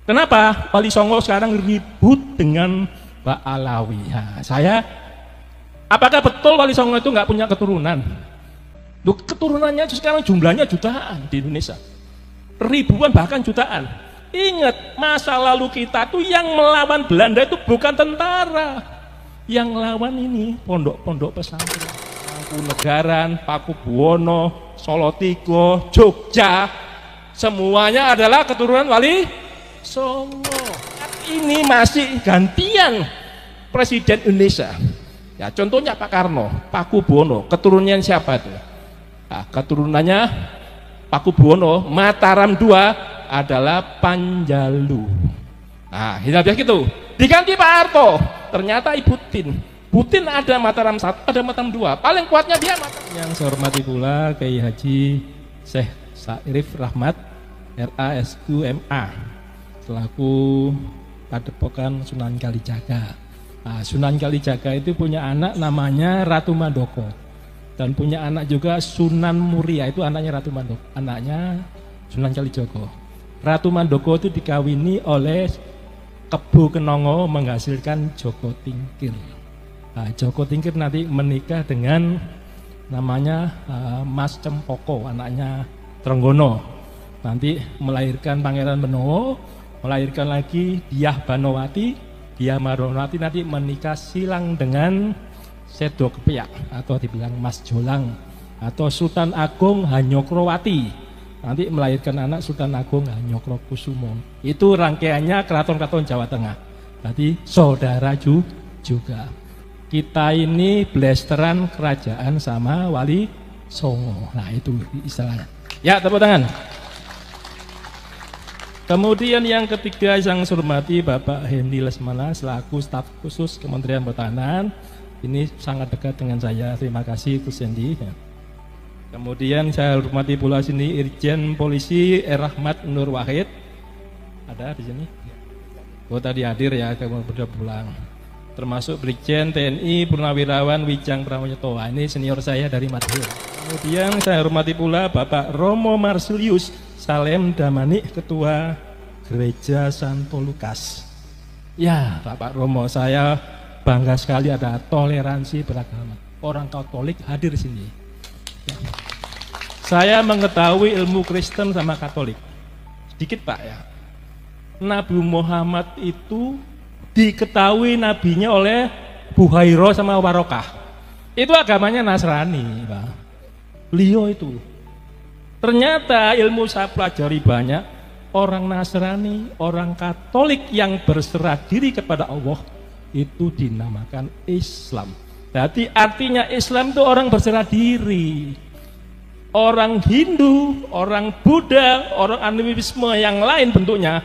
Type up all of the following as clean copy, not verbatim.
Kenapa Wali Songo sekarang ribut dengan Pak Alawi? Nah, apakah betul Wali Songo itu nggak punya keturunan? Loh, keturunannya sekarang jumlahnya jutaan di Indonesia, ribuan bahkan jutaan. Ingat, masa lalu kita tuh yang melawan Belanda itu bukan tentara, yang lawan ini pondok-pondok pesantren, Mangkunegaran, Pakubuwono, Solotigo, Jogja, semuanya adalah keturunan Wali Songo. Ini masih gantian Presiden Indonesia. Ya, contohnya Pak Karno, Pakubuwono, keturunannya siapa itu? Nah, keturunannya Pakubuwono, Mataram II adalah Panjalu. Nah, ini gitu. Diganti Pak Harto, ternyata Ibu Tin. Butin ada Mataram 1, ada Mataram 2. Paling kuatnya dia Mataram. Yang saya hormati pula Kiai Haji Syekh Sa'rif Rahmat RASQMA selaku Padepokan Sunan Kalijaga. Nah, Sunan Kalijaga itu punya anak namanya Ratu Mandoko dan punya anak juga Sunan Muria, itu anaknya Ratu Mandoko, anaknya Sunan Kalijogo. Ratu Mandoko itu dikawini oleh Kebo Kenongo menghasilkan Joko Tingkir. Nah, Joko Tingkir nanti menikah dengan namanya Mas Cempoko, anaknya Trenggono. Nanti melahirkan Pangeran Benowo, melahirkan lagi Diah Banowati. Diah Banowati nanti menikah silang dengan Sedo Kepiak atau dibilang Mas Jolang, atau Sultan Agung Hanyokrowati. Nanti melahirkan anak Sultan Agung Hanyokrokusumo. Itu rangkaiannya keraton-keraton Jawa Tengah. Tadi saudara juga. Kita ini blasteran kerajaan sama Wali Songo. Nah, itu istilahnya. Ya, tepuk tangan. Kemudian yang ketiga yang saya hormati Bapak Hendy Lesmana selaku staf khusus Kementerian Pertahanan. Ini sangat dekat dengan saya. Terima kasih Gus Hendy. Kemudian saya hormati pula sini Irjen Polisi Rahmat Nur Wahid. Ada di sini? Oh, tadi hadir ya, kamu sudah pulang. Termasuk Brigjen TNI Purnawirawan Wijang Pramoyoto. Ini senior saya dari Madiun. Kemudian saya hormati pula Bapak Romo Marsilius Salem Damani, Ketua Gereja Santo Lukas. Ya, Bapak Romo, saya bangga sekali ada toleransi beragama. Orang Katolik hadir di sini. Ya. Saya mengetahui ilmu Kristen sama Katolik. Sedikit Pak ya. Nabi Muhammad itu diketahui nabinya oleh Buhairo sama Warokah. Itu agamanya Nasrani, Pak. Beliau itu. Ternyata ilmu saya pelajari banyak, orang Nasrani, orang Katolik yang berserah diri kepada Allah itu dinamakan Islam. Jadi artinya Islam itu orang berserah diri. Orang Hindu, orang Buddha, orang animisme yang lain bentuknya,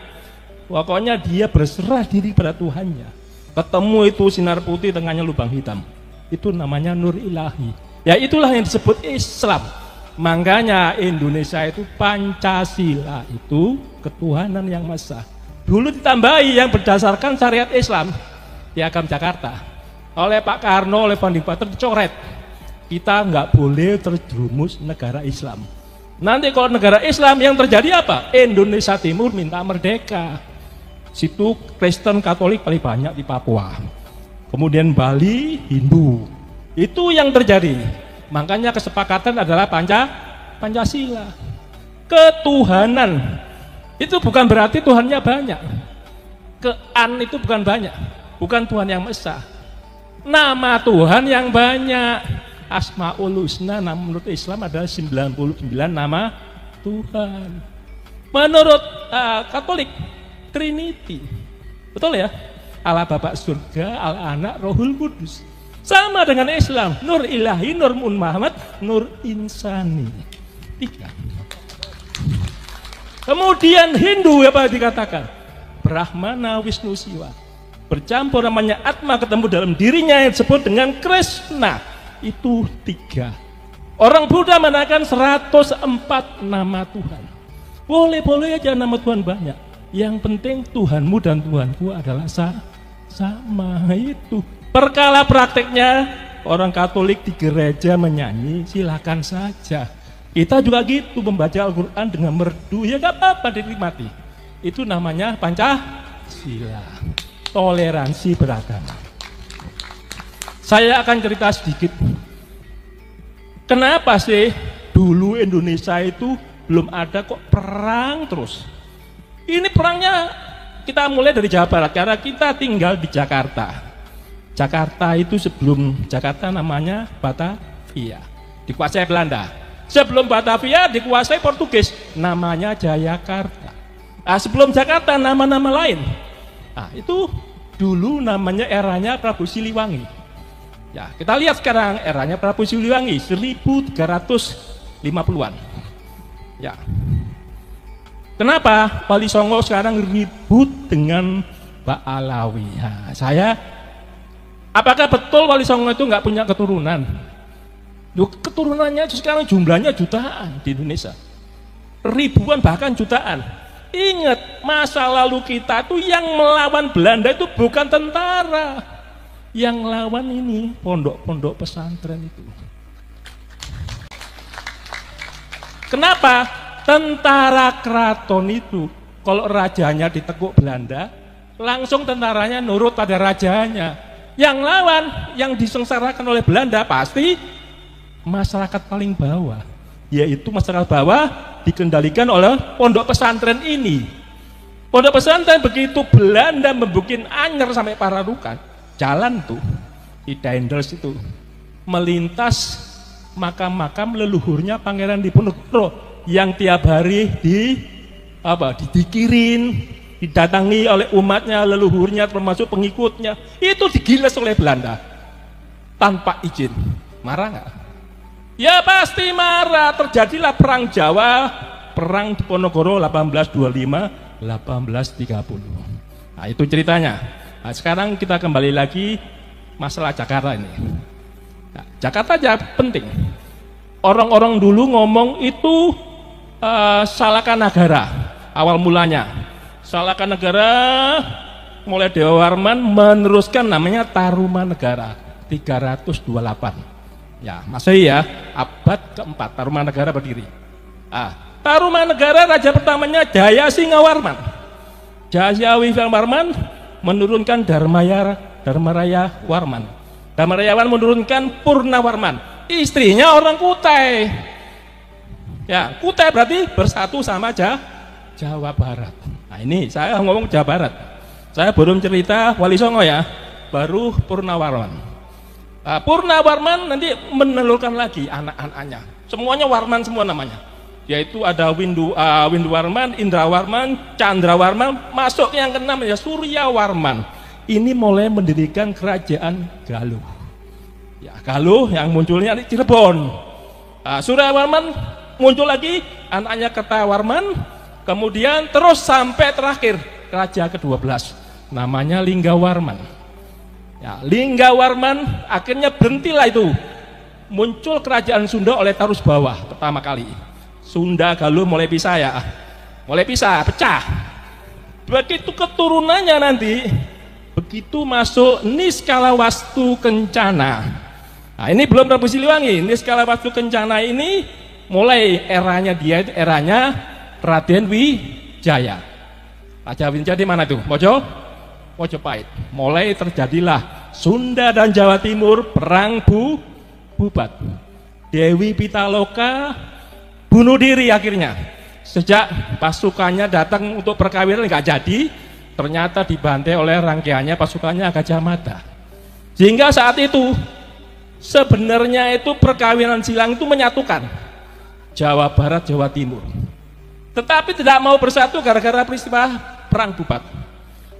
pokoknya dia berserah diri pada Tuhannya. Ketemu itu sinar putih, tengahnya lubang hitam. Itu namanya nur ilahi. Ya itulah yang disebut Islam. Makanya Indonesia itu Pancasila itu ketuhanan yang Maha Esa. Dulu ditambahi yang berdasarkan syariat Islam di Agam Jakarta oleh Pak Karno, oleh Founding Father dicoret. Kita nggak boleh terjerumus negara Islam. Nanti kalau negara Islam yang terjadi apa? Indonesia Timur minta merdeka. Situ Kristen Katolik paling banyak di Papua. Kemudian Bali Hindu. Itu yang terjadi. Makanya kesepakatan adalah Pancasila. Ketuhanan. Itu bukan berarti Tuhannya banyak. Kean itu bukan banyak. Bukan Tuhan yang Maha Esa. Nama Tuhan yang banyak. Asmaul Husna menurut Islam adalah 99 nama Tuhan. Menurut Katolik Trinity. Betul ya? Allah Bapa Surga, Allah Anak, Rohul Kudus. Sama dengan Islam, Nur Ilahi, Nur Muhammad, Nur Insani. 3. Kemudian Hindu apa dikatakan? Brahmana Wisnu Siwa. Bercampur namanya Atma ketemu dalam dirinya yang disebut dengan Krishna. Itu 3. Orang Buddha menakan 104 nama Tuhan. Boleh-boleh aja nama Tuhan banyak. Yang penting Tuhanmu dan Tuhanku adalah sama. Itu perkara prakteknya orang Katolik di gereja menyanyi, silakan saja. Kita juga gitu membaca Al-Quran dengan merdu, ya gak apa-apa dinikmati. Itu namanya Pancasila, toleransi beragama. Saya akan cerita sedikit. Kenapa sih dulu Indonesia itu belum ada kok perang terus? Ini perangnya kita mulai dari Jawa Barat karena kita tinggal di Jakarta. Jakarta itu sebelum Jakarta namanya Batavia, dikuasai Belanda. Sebelum Batavia dikuasai Portugis, namanya Jayakarta. Nah, sebelum Jakarta nama-nama lain. Nah, itu dulu namanya eranya Prabu Siliwangi. Ya, kita lihat sekarang eranya Prabu Siliwangi 1350-an. Ya. Kenapa Wali Songo sekarang ribut dengan Mbak Alawi? Nah, apakah betul Wali Songo itu nggak punya keturunan? Loh, keturunannya sekarang jumlahnya jutaan di Indonesia. Ribuan bahkan jutaan. Ingat, masa lalu kita tuh yang melawan Belanda itu bukan tentara. Yang lawan ini pondok-pondok pesantren itu. Kenapa? Tentara keraton itu kalau rajanya ditekuk Belanda, langsung tentaranya nurut pada rajanya. Yang lawan, yang disengsarakan oleh Belanda pasti masyarakat paling bawah, yaitu masyarakat bawah dikendalikan oleh pondok pesantren ini. Pondok pesantren begitu Belanda membuat anyer sampai Pararukan, jalan tuh di Daendels itu melintas makam-makam leluhurnya Pangeran Diponegoro yang tiap hari didikirin, didatangi oleh umatnya, leluhurnya termasuk pengikutnya, itu digiles oleh Belanda tanpa izin. Marah nggak? Ya pasti marah. Terjadilah perang Jawa, perang Diponegoro 1825-1830. Nah, itu ceritanya. Nah, sekarang kita kembali lagi masalah Jakarta ini. Nah, Jakarta aja penting. Orang-orang dulu ngomong itu Salakanagara awal mulanya. Salakanagara mulai Dewa Warman meneruskan namanya Tarumanegara 328. Ya, Masehi ya, abad keempat Tarumanegara berdiri. Tarumanegara raja pertamanya Jaya Singawarman. Jaya Singawarman menurunkan Dharmaraya Warman. Dharmaraya Warman menurunkan Purnawarman. Istrinya orang Kutai. Ya, Kutai berarti bersatu sama Jawa Barat. Nah, ini saya ngomong Jawa Barat. Saya belum cerita Wali Songo ya, baru Purnawarman. Purnawarman nanti menelurkan lagi anak-anaknya. Semuanya Warman semua namanya. Yaitu ada Windu Warman, Indra Warman, Chandra Warman, masuk yang keenam ya Surya Warman. Ini mulai mendirikan kerajaan Galuh. Ya, Galuh yang munculnya di Cirebon. Surya Warman muncul lagi, anaknya Kertawarman, kemudian terus sampai terakhir raja ke-12 namanya Linggawarman. Ya, Linggawarman akhirnya berhentilah itu, muncul kerajaan Sunda oleh Tarus Bawah pertama kali. Sunda Galuh mulai pisah ya, pecah. Begitu keturunannya nanti, begitu masuk Niskalawastu Kencana. Nah, ini belum Prabu Siliwangi. Niskalawastu Kencana ini mulai eranya dia itu eranya Raden Wijaya. Raja Wijaya di mana tuh? Mojopahit. Mulai terjadilah Sunda dan Jawa Timur perang bubat. Dewi Pitaloka bunuh diri akhirnya. Sejak pasukannya datang untuk perkawinan nggak jadi, ternyata dibantai oleh rangkaiannya pasukannya Gajah Mada. Sehingga saat itu sebenarnya itu perkawinan silang itu menyatukan Jawa Barat, Jawa Timur. Tetapi tidak mau bersatu gara-gara peristiwa perang bubat.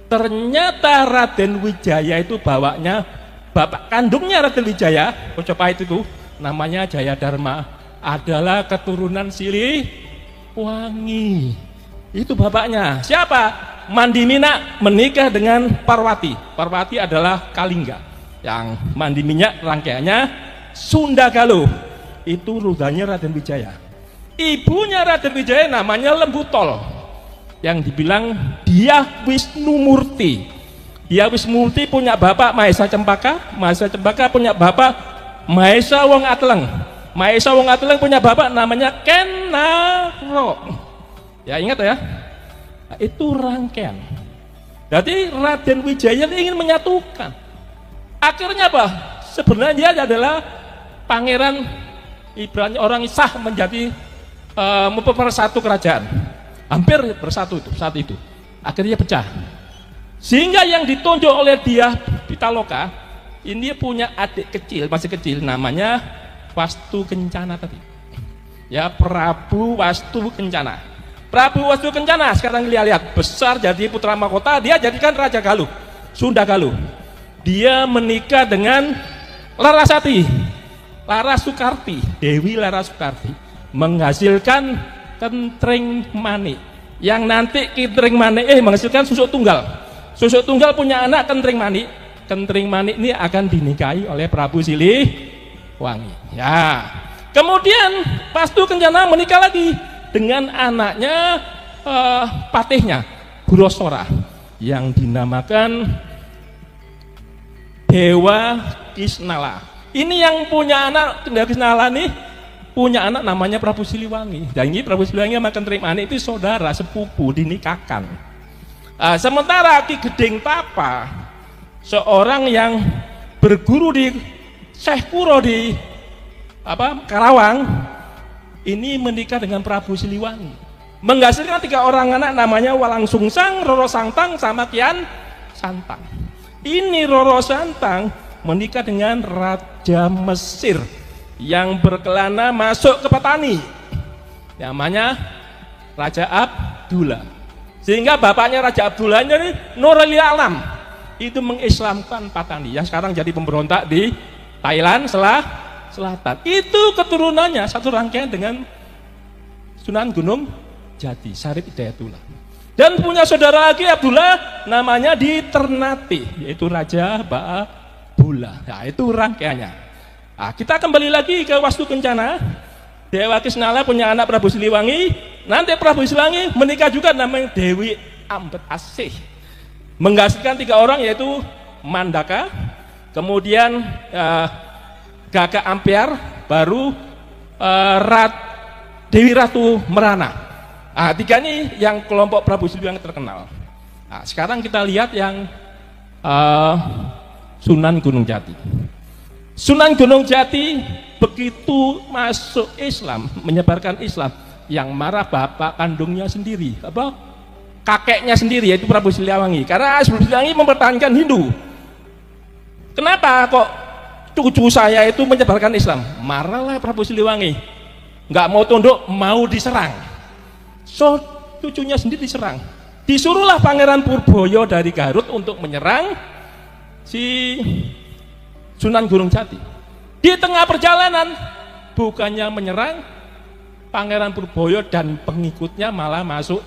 Ternyata Raden Wijaya itu bawanya bapak kandungnya Raden Wijaya, Mojopahit itu namanya Jayadharma, adalah keturunan Siliwangi. Itu bapaknya. Siapa? Mandimina menikah dengan Parwati. Parwati adalah Kalingga. Yang Mandiminya rangkaiannya Sunda Galuh. Itu rudanya Raden Wijaya. Ibunya Raden Wijaya namanya Lembutol, yang dibilang dia Wisnumurti. Dia Wisnumurti punya bapak Mahesa Cempaka, Mahesa Cempaka punya bapak Mahesa Wong Atleng, Mahesa Wong Atleng punya bapak namanya Kenaro. Ya ingat ya. Nah, itu rangkaian. Jadi Raden Wijaya ingin menyatukan. Akhirnya apa? Sebenarnya dia adalah pangeran, ibaratnya orang sah menjadi mempersatu kerajaan. Hampir bersatu itu saat itu. Akhirnya pecah. Sehingga yang ditunjuk oleh dia Pitaloka ini punya adik kecil, masih kecil, namanya Wastu Kencana tadi. Ya, Prabu Wastu Kencana. Prabu Wastu Kencana sekarang lihat besar jadi putra mahkota, dia jadikan Raja Galuh, Sunda Galuh. Dia menikah dengan Larasati, Larasukarti, Dewi Larasukarti, menghasilkan Kentring Manik. Yang nanti Kentring Manik menghasilkan Susuk Tunggal. Susuk Tunggal punya anak Kentring Manik. Kentring Manik ini akan dinikahi oleh Prabu Siliwangi. Ya. Kemudian Wastu Kencana menikah lagi dengan anaknya patihnya Burosora yang dinamakan Dewa Kisnala. Ini yang punya anak Dewa Kisnala nih punya anak namanya Prabu Siliwangi. Dan ini Prabu Siliwangi sama Kentring Manik itu saudara sepupu dinikahkan. Sementara Ki Gedeng Tapa, seorang yang berguru di Syekh Kuro di Karawang, ini menikah dengan Prabu Siliwangi, menghasilkan 3 orang anak namanya Walang Sungsang, Roro Santang, sama Kian Santang. Ini Roro Santang menikah dengan Raja Mesir yang berkelana masuk ke petani, namanya Raja Abdullah. Sehingga bapaknya Raja Abdullah ini Nurul Alam itu mengislamkan Patani yang sekarang jadi pemberontak di Thailand Selatan. Itu keturunannya satu rangkaian dengan Sunan Gunung Jati, Syarif Hidayatullah. Dan punya saudara lagi Abdullah namanya di Ternate, yaitu Raja Ba'abula. Nah, itu rangkaiannya. Nah, kita kembali lagi ke Wastu Kencana. Dewa Kisnala punya anak Prabu Siliwangi. Nanti Prabu Siliwangi menikah juga namanya Dewi Ambet Asih. Menghasilkan 3 orang yaitu Mandaka, kemudian Gagak Ampiar, baru Dewi Ratu Merana. Nah, 3 ini yang kelompok Prabu Siliwangi terkenal. Nah, sekarang kita lihat yang Sunan Gunung Jati. Sunan Gunung Jati begitu masuk Islam, menyebarkan Islam, yang marah bapak kandungnya sendiri, kakeknya sendiri, yaitu Prabu Siliwangi. Karena Prabu Siliwangi mempertahankan Hindu. Kenapa kok cucu saya itu menyebarkan Islam? Marahlah Prabu Siliwangi, nggak mau tunduk, mau diserang. So cucunya sendiri diserang. Disuruhlah Pangeran Purboyo dari Garut untuk menyerang si Sunan Gunung Jati. Di tengah perjalanan bukannya menyerang, Pangeran Purboyo dan pengikutnya malah masuk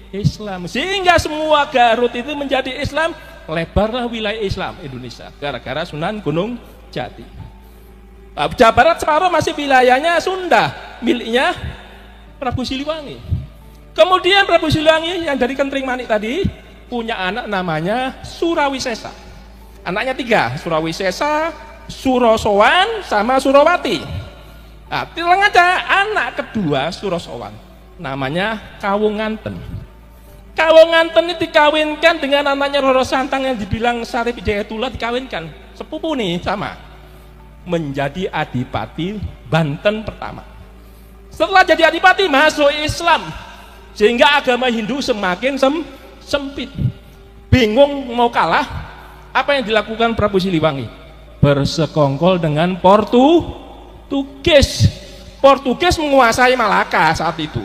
Islam, sehingga semua Garut itu menjadi Islam. Lebarlah wilayah Islam Indonesia gara-gara Sunan Gunung Jati. Jawa Barat separuh masih wilayahnya Sunda, miliknya Prabu Siliwangi. Kemudian Prabu Siliwangi yang dari Kentring Manik tadi punya anak namanya Surawisesa. Anaknya 3, Surawisesa, Surosowan, sama Surawati. Nah, tilang aja anak kedua Surosowan, namanya Kawunganten. Kawunganten ini dikawinkan dengan anaknya Roro Santang yang dibilang Syarif Hidayatullah, dikawinkan sepupu nih sama, menjadi adipati Banten pertama. Setelah jadi adipati masuk Islam, sehingga agama Hindu semakin sempit. Bingung mau kalah, apa yang dilakukan Prabu Siliwangi? Bersekongkol dengan Portugis. Portugis menguasai Malaka saat itu.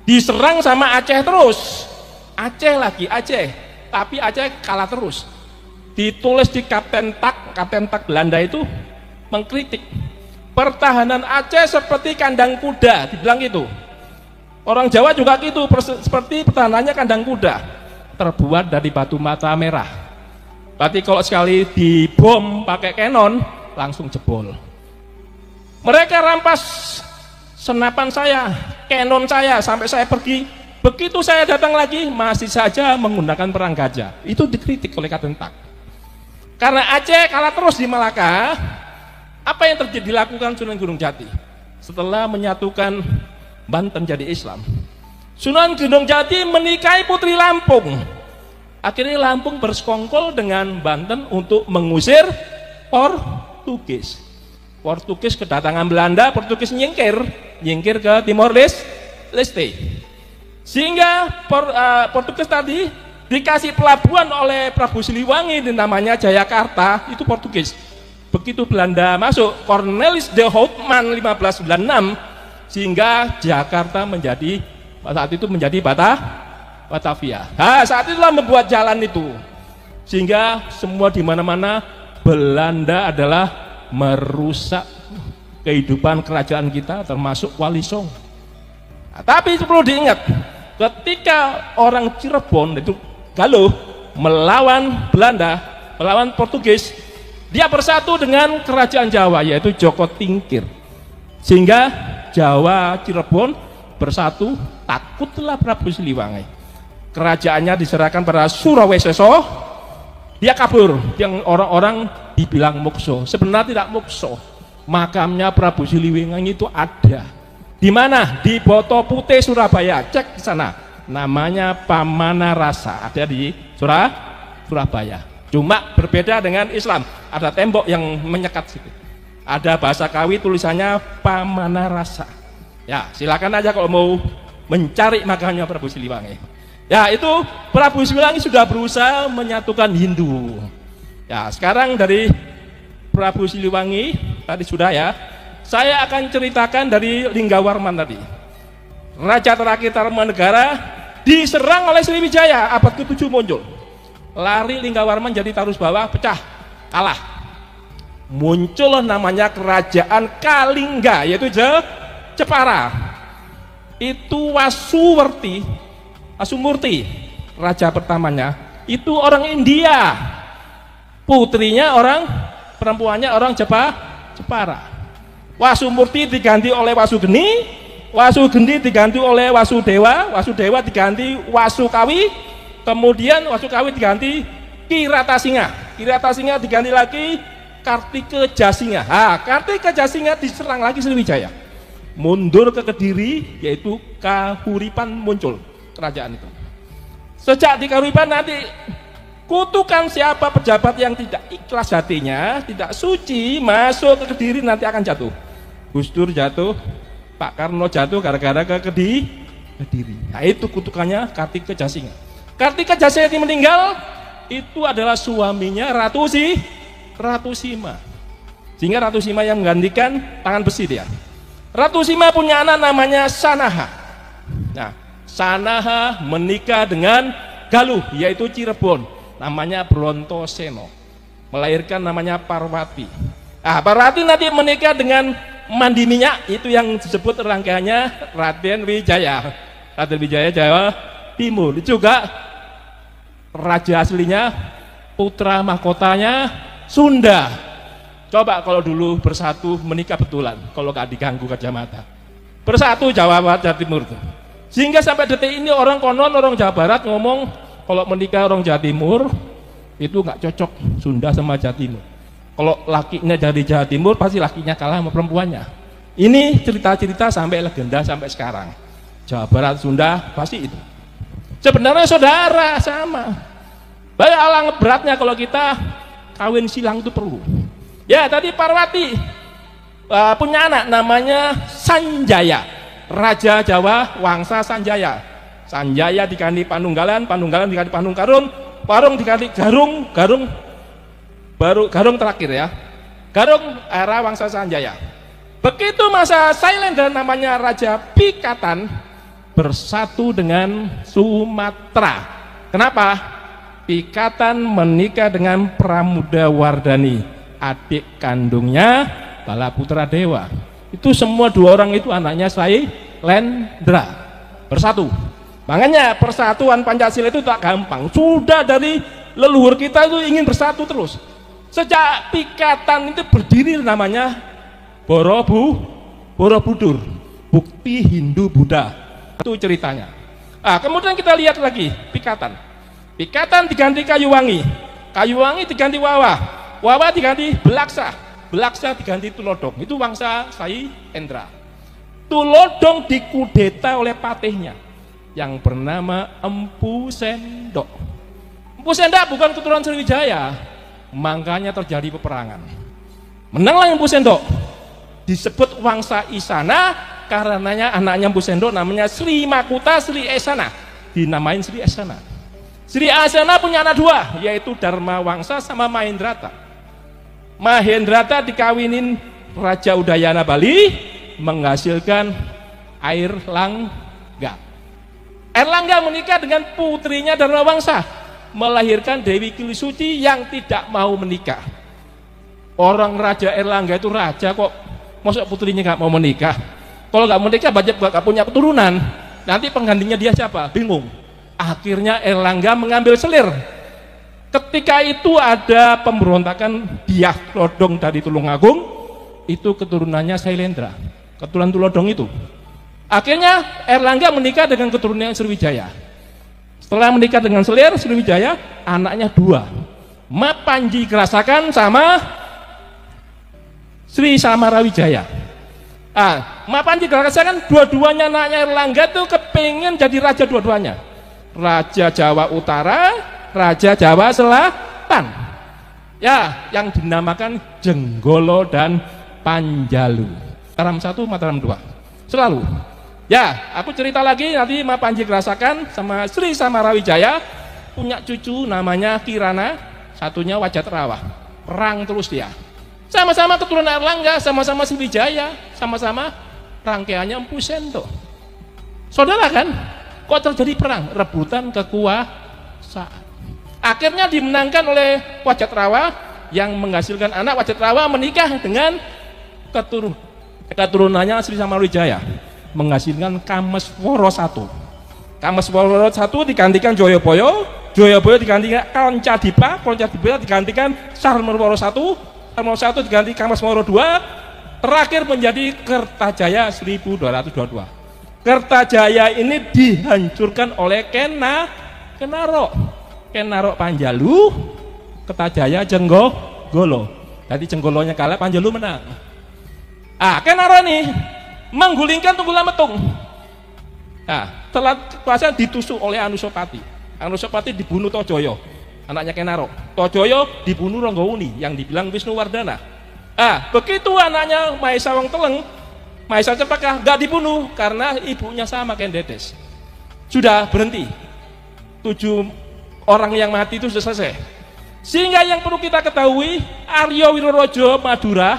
Diserang sama Aceh terus. Aceh lagi, Aceh. Tapi Aceh kalah terus. Ditulis di Kapten Tak Belanda itu mengkritik. Pertahanan Aceh seperti kandang kuda, dibilang gitu. Orang Jawa juga gitu, seperti pertahanannya kandang kuda. Terbuat dari batu mata merah. Berarti kalau sekali dibom pakai kanon langsung jebol. Mereka rampas senapan saya, kanon saya sampai saya pergi. Begitu saya datang lagi masih saja menggunakan perang gajah. Itu dikritik oleh Kapten Tak. Karena Aceh kalah terus di Malaka, apa yang terjadi dilakukan Sunan Gunung Jati? Setelah menyatukan Banten jadi Islam, Sunan Gunung Jati menikahi putri Lampung. Akhirnya Lampung bersekongkol dengan Banten untuk mengusir Portugis. Portugis kedatangan Belanda, Portugis nyingkir ke Timor Leste. Sehingga Portugis tadi dikasih pelabuhan oleh Prabu Siliwangi namanya Jayakarta, itu Portugis. Begitu Belanda masuk, Cornelis de Houtman 1596, sehingga Jakarta saat itu menjadi Batavia. Nah, saat itulah membuat jalan itu, sehingga semua di mana-mana Belanda adalah merusak kehidupan kerajaan kita, termasuk Wali Songo. Nah, tapi perlu diingat, ketika orang Cirebon itu Galuh melawan Belanda, melawan Portugis, dia bersatu dengan kerajaan Jawa, yaitu Joko Tingkir, sehingga Jawa Cirebon bersatu. Takutlah Prabu Siliwangi, kerajaannya diserahkan pada Suraweseso, dia kabur, yang orang-orang dibilang mokso, sebenarnya tidak mokso. Makamnya Prabu Siliwangi itu ada di mana? Di Boto Putih, Surabaya. Cek di sana, namanya Pamanarasa, ada di Surabaya. Cuma berbeda dengan Islam, ada tembok yang menyekat situ, ada bahasa Kawi tulisannya Pamanarasa. Ya, silakan aja kalau mau mencari makamnya Prabu Siliwangi. Ya, itu Prabu Siliwangi sudah berusaha menyatukan Hindu. Ya, sekarang dari Prabu Siliwangi tadi sudah ya. Saya akan ceritakan dari Linggawarman tadi. Raja terakhir Tarumanegara diserang oleh Sriwijaya, abad ke-7 muncul. Lari Linggawarman jadi Tarus Bawah, pecah, kalah. Muncul namanya Kerajaan Kalingga, yaitu Jepara. Itu Wasumurti, raja pertamanya, itu orang India. Putrinya perempuannya orang Jepara. Wasumurti diganti oleh Wasugeni, Wasugeni diganti oleh Wasudewa, Wasudewa diganti Wasukawi, kemudian Wasukawi diganti Kiratasinga, Kiratasinga diganti lagi Kartikejasinga. Kartikejasinga diserang lagi Sriwijaya, mundur ke Kediri, yaitu Kahuripan muncul kerajaan itu. Sejak di Kahuripan nanti kutukan siapa pejabat yang tidak ikhlas hatinya, tidak suci, masuk ke Kediri nanti akan jatuh. Gus Dur jatuh, Pak Karno jatuh gara-gara ke Kediri. Nah, itu kutukannya Kartikejasinga. Kartikejasinga yang meninggal itu adalah suaminya Ratu Sima. Sehingga Ratu Sima yang menggantikan tangan besi dia. Ratu Sima punya anak namanya Sanaha. Nah, Sanaha menikah dengan Galuh, yaitu Cirebon, namanya Brontoseno, melahirkan namanya Parwati. Parwati nanti menikah dengan Mandi Minyak, itu yang disebut rangkaiannya Raden Wijaya. Raden Wijaya Jawa Timur, itu juga raja aslinya, putra mahkotanya Sunda. Coba kalau dulu bersatu menikah betulan, kalau gak diganggu kacamata. Bersatu Jawa Barat, Jawa Timur tuh. Sehingga sampai detik ini orang Jawa Barat ngomong kalau menikah orang Jawa Timur itu nggak cocok Sunda sama Jawa Timur. Kalau lakinya dari Jawa Timur pasti lakinya kalah sama perempuannya. Ini cerita-cerita sampai legenda sampai sekarang. Jawa Barat, Sunda pasti itu. Sebenarnya saudara sama. Banyak alang beratnya kalau kita kawin silang itu perlu. Ya, tadi Parwati punya anak namanya Sanjaya, Raja Jawa Wangsa Sanjaya. Sanjaya diganti Panunggalan, Panunggalan diganti Panungkarung, Parung diganti Garung, Garung terakhir ya. Garung era Wangsa Sanjaya. Begitu masa silent dan namanya Raja Pikatan bersatu dengan Sumatera. Kenapa? Pikatan menikah dengan Pramudawardhani, adik kandungnya Balaputra Dewa. Itu semua dua orang itu anaknya Sailendra, bersatu. Makanya persatuan Pancasila itu tak gampang. Sudah dari leluhur kita itu ingin bersatu terus. Sejak Pikatan itu berdiri namanya Borobudur, bukti Hindu Buddha. Itu ceritanya. Kemudian kita lihat lagi Pikatan. Pikatan diganti Kayuwangi, Kayuwangi diganti Wawa, Wawa diganti Belaksa, Belaksa diganti Tulodong. Itu Wangsa Sailendra. Tulodong dikudeta oleh patihnya. yang bernama Empu Sendok. Empu Sendok bukan keturunan Sriwijaya, makanya terjadi peperangan. Menanglah Empu Sendok. Disebut Wangsa Isana karenanya anaknya Empu Sendok namanya Sri Makuta Sri Esana, dinamain Sri Esana. Sri Esana punya anak dua, yaitu Dharma Wangsa sama Mahendrata. Mahendrata dikawinin Raja Udayana Bali, menghasilkan Air Langga. Air Langga menikah dengan putrinya Dharma Wangsa, melahirkan Dewi Kilisuti yang tidak mau menikah. Orang Raja Air Langga itu raja kok, masa putrinya nggak mau menikah? Kalau nggak menikah, nggak punya keturunan, nanti penggantinya dia siapa? Bingung. Akhirnya Erlangga mengambil selir. Ketika itu ada pemberontakan Diah Lodong dari Tulungagung, itu keturunannya Sailendra, keturunan Tulodong itu. Akhirnya Erlangga menikah dengan keturunan Sriwijaya. Setelah menikah dengan selir Sriwijaya, anaknya dua, Mapanji Gerasakan sama Sri Samarawijaya. Mapanji Gerasakan dua-duanya anaknya Erlangga tuh kepingin jadi raja dua-duanya. Raja Jawa Utara, Raja Jawa Selatan. Ya, yang dinamakan Jenggolo dan Panjalu. Mataram 1, Mataram 2. Selalu. Ya, aku cerita lagi nanti Mapanji Gerasakan sama Sri Samarawijaya punya cucu namanya Kirana, satunya Wajatrawah. Perang terus dia. Sama-sama keturunan Erlangga, sama-sama Sriwijaya, sama-sama rangkaiannya Empu Sendok. Saudara kan? Kok terjadi perang, rebutan kekuasaan. Akhirnya dimenangkan oleh Wajatrawah yang menghasilkan anak. Wajatrawah menikah dengan keturunannya Sri Samarawijaya, menghasilkan Kameswara I. Kameswara I digantikan Joyoboyo, Joyoboyo digantikan Koncadipa, Koncadipa digantikan Sarmawara I, Sarmawara I diganti Kameswara II, terakhir menjadi Kertajaya 1222. Kertajaya ini dihancurkan oleh Kenarok Panjalu, Kertajaya Jenggolo. Jadi Jenggolonya kalah, Panjalu menang. Kenarok ini menggulingkan Tunggul Metung. Setelah kekuasaan ditusuk oleh Anusapati. Anusapati dibunuh Tojoyo, anaknya Kenarok. Tojoyo dibunuh Ronggowuni yang dibilang Wisnuwardana. Begitu anaknya Mahesa Wong Teleng, Mahesa Cempaka nggak dibunuh karena ibunya sama Kendedes. Sudah berhenti. 7 orang yang mati itu sudah selesai. Sehingga yang perlu kita ketahui, Aryo Wirorojo Madura,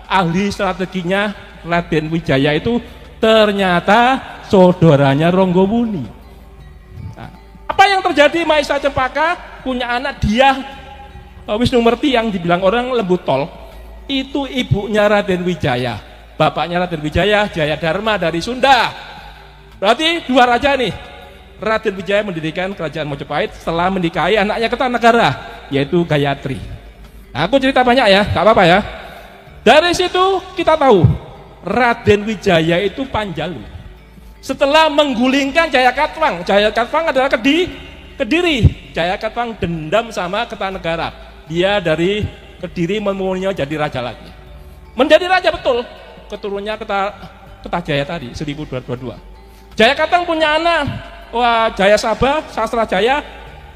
ahli strateginya Raden Wijaya itu ternyata saudaranya Ronggowuni. Apa yang terjadi? Mahesa Cempaka punya anak dia Wisnumerti yang dibilang orang lembut tol. Itu ibunya Raden Wijaya. Bapaknya Raden Wijaya, Jayadharma dari Sunda. Berarti 2 raja nih. Raden Wijaya mendirikan kerajaan Mojopahit setelah menikahi anaknya Kertanegara, yaitu Gayatri. Aku cerita banyak ya, gak apa-apa ya. Dari situ kita tahu Raden Wijaya itu Panjalu. Setelah menggulingkan Jayakatwang, Jayakatwang adalah Kediri. Jayakatwang dendam sama Kertanegara. Dia dari Kediri memulainya jadi raja lagi. Menjadi raja betul. Keturunannya Kertajaya tadi 1222. Jayakatwang punya anak, Jaya Sabha, Sastra Jaya,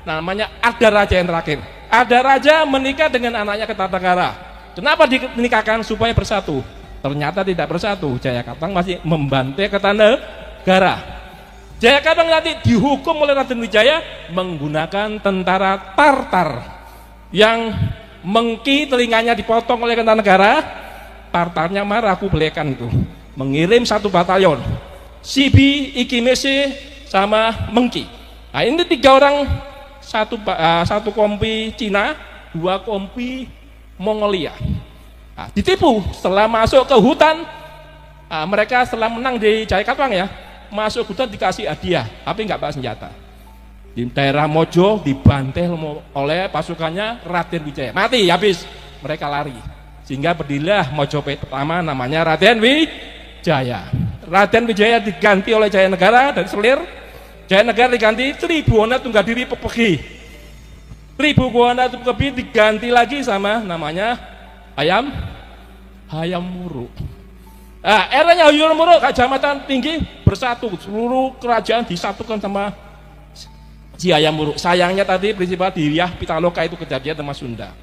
namanya Adaraja yang terakhir. Adaraja menikah dengan anaknya Kertanegara. Kenapa dinikahkan? Supaya bersatu. Ternyata tidak bersatu. Jayakatwang masih membantai Kertanegara. Jayakatwang nanti dihukum oleh Raden Wijaya menggunakan tentara Tartar yang mengki telinganya dipotong oleh Kertanegara. Tartarnya marah, aku belekan itu, mengirim 1 batalion Sibi, Ikimese sama Mengki. Ini 3 orang, 1 kompi Cina, 2 kompi Mongolia. Ditipu setelah masuk ke hutan. Mereka setelah menang di Jayakatwang ya, masuk hutan dikasih hadiah tapi nggak bawa senjata. Di daerah Mojo dibantai oleh pasukannya Raden Wijaya, mati habis, mereka lari. Sehingga berdirilah Mojopahit pertama namanya Raden Wijaya. Raden Wijaya diganti oleh Jayanegara dari Selir. Jayanegara diganti Tribhuwana Tunggadiri Pepegi. Tribhuwana Pepegi diganti lagi sama namanya Hayam Wuruk. Eranya Hayam Wuruk, Kecamatan Tinggi bersatu, seluruh kerajaan disatukan sama si Hayam Wuruk. Sayangnya tadi peristiwa di Riau Pitaloka itu kejadian sama Sunda.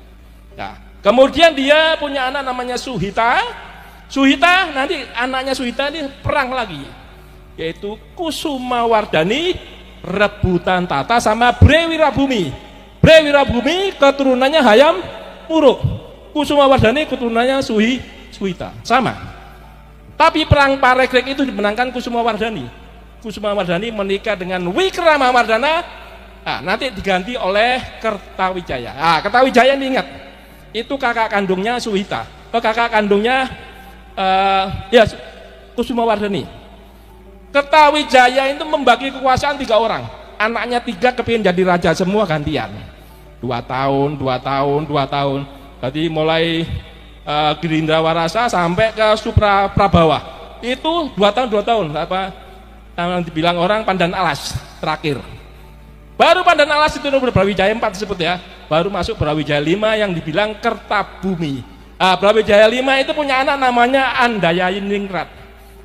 Nah, kemudian dia punya anak namanya Suhita. Suhita nanti anaknya Suhita ini perang lagi, yaitu Kusumawardhani rebutan tata sama Brewirabumi. Brewirabumi keturunannya Hayam Wuruk, Kusumawardhani keturunannya Suhita, sama. Tapi perang Parekrek itu dimenangkan Kusumawardhani. Kusumawardhani menikah dengan Wikramawardhana. Nah, nanti diganti oleh Kertawijaya. Nah, Kertawijaya ini ingat, itu kakak kandungnya Suhita. Kakak kandungnya Kusumawardhani. Kertawijaya itu membagi kekuasaan 3 orang. Anaknya 3 kepingin jadi raja semua gantian. 2 tahun. Jadi mulai Girindrawarasa sampai ke Supraprabawa. Itu 2 tahun. Apa yang dibilang orang Pandan Alas terakhir. Baru Pandan Alas itu Brawijaya 4 disebut ya. Baru masuk Brawijaya 5 yang dibilang Kertabumi. Brawijaya 5 itu punya anak namanya Andayiningrat.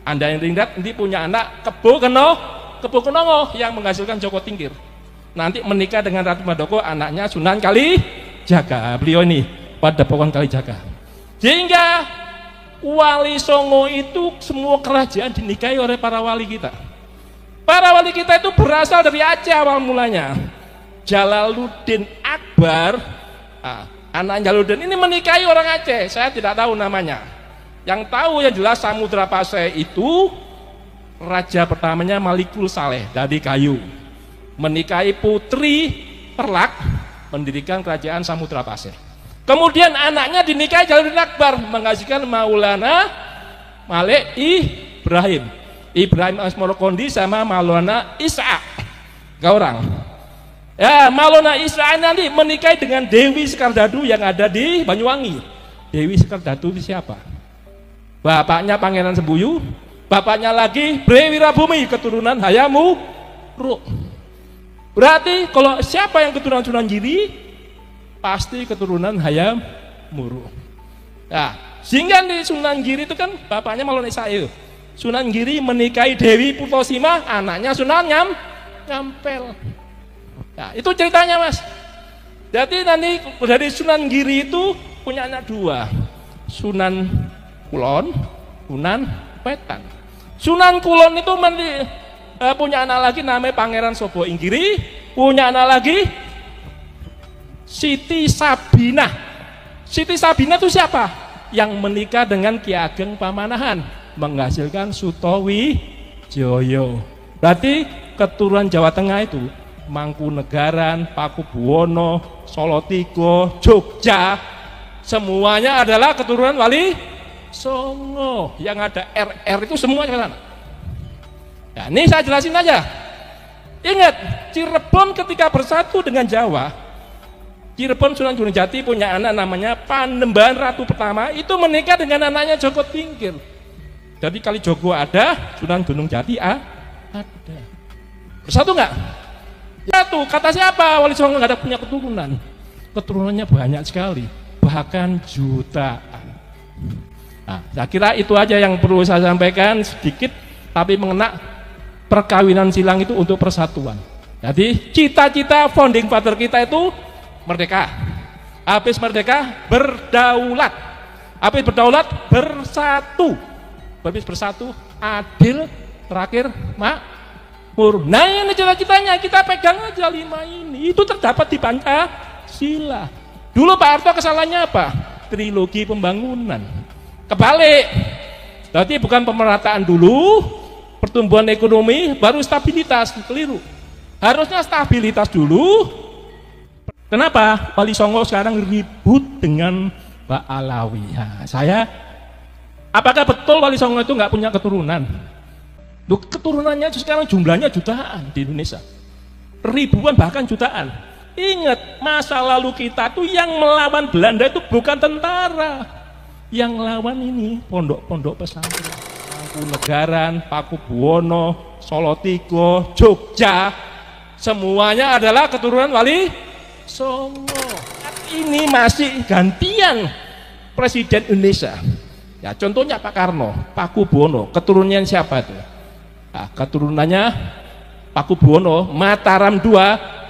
Andayiningrat nanti punya anak Kebo Kenongo yang menghasilkan Joko Tingkir. Nanti menikah dengan Ratu Mandoko, anaknya Sunan Kalijaga. Beliau ini Padepokan Kalijaga. Sehingga Wali Songo itu semua kerajaan dinikahi oleh para wali kita. Para wali kita itu berasal dari Aceh awal mulanya. Jalaluddin Akbar, anak Jalaluddin ini menikahi orang Aceh. Saya tidak tahu namanya. Yang tahu yang jelas Samudra Pasai itu raja pertamanya Malikul Saleh dari kayu. Menikahi putri Perlak, mendirikan kerajaan Samudra Pasai. Kemudian anaknya dinikahi Jalaluddin Akbar, menghasilkan Maulana Malik Ibrahim Asmorokondi sama Maulana Isa. Gak orang. Ya, Maulana Isa nanti menikahi dengan Dewi Sekardadu yang ada di Banyuwangi. Dewi Sekardadu itu siapa? Bapaknya Pangeran Sembuyu, bapaknya lagi Brewirabumi, keturunan Hayam Wuruk. Berarti kalau siapa yang keturunan Sunan Giri, pasti keturunan Hayam Wuruk. Nah, sehingga di Sunan Giri itu kan bapaknya Maulana Isa. Sunan Giri menikahi Dewi Purtosima, anaknya Sunan Nyampel. Nah, itu ceritanya Mas. Jadi nanti dari Sunan Giri itu punya anak 2, Sunan Kulon, Sunan Wetan. Sunan Kulon itu punya anak lagi namanya Pangeran Sobo Inggiri, punya anak lagi Siti Sabinah. Siti Sabinah itu siapa? Yang menikah dengan Ki Ageng Pamanahan, menghasilkan Sutowijoyo. Berarti keturunan Jawa Tengah itu Mangkunegaran, Pakubuwono, Solotigo, Jogja, semuanya adalah keturunan Wali Songo. Yang ada RR itu semua ke sana. Ya, ini saya jelasin aja. Ingat, Cirebon ketika bersatu dengan Jawa, Cirebon Sunan Gunung Jati punya anak namanya Panembahan Ratu Pertama, itu menikah dengan anaknya Joko Tingkir. Jadi kali Jogo ada, Sunan Gunung Jati ada. Bersatu nggak? Satu. Kata siapa? Wali Songo nggak ada punya keturunan. Keturunannya banyak sekali, bahkan jutaan. Nah, saya kira itu aja yang perlu saya sampaikan sedikit, tapi mengena perkawinan silang itu untuk persatuan. Jadi cita-cita founding father kita itu merdeka. Habis merdeka berdaulat. Habis berdaulat bersatu. Habis bersatu adil, terakhir makmur. Nah, ini cita-citanya, kita pegang aja 5 ini. Itu terdapat di Pancasila. Dulu Pak Harto kesalahannya apa? Trilogi pembangunan. Kebalik. Berarti bukan pemerataan dulu, pertumbuhan ekonomi, baru stabilitas. Keliru. Harusnya stabilitas dulu. Kenapa Wali Songo sekarang ribut dengan Mbak Alawi? Nah, apakah betul Wali Songo itu nggak punya keturunan? Loh, keturunannya sekarang jumlahnya jutaan di Indonesia. Ribuan bahkan jutaan. Ingat, masa lalu kita tuh yang melawan Belanda itu bukan tentara. Yang lawan ini pondok-pondok pesantren. Mangkunegaran, Pakubuwono, Solotigo, Jogja, semuanya adalah keturunan Wali Songo. Ini masih gantian Presiden Indonesia. Ya, contohnya Pak Karno, Pakubuwono, keturunannya siapa itu? Nah, keturunannya Pakubuwono, Mataram II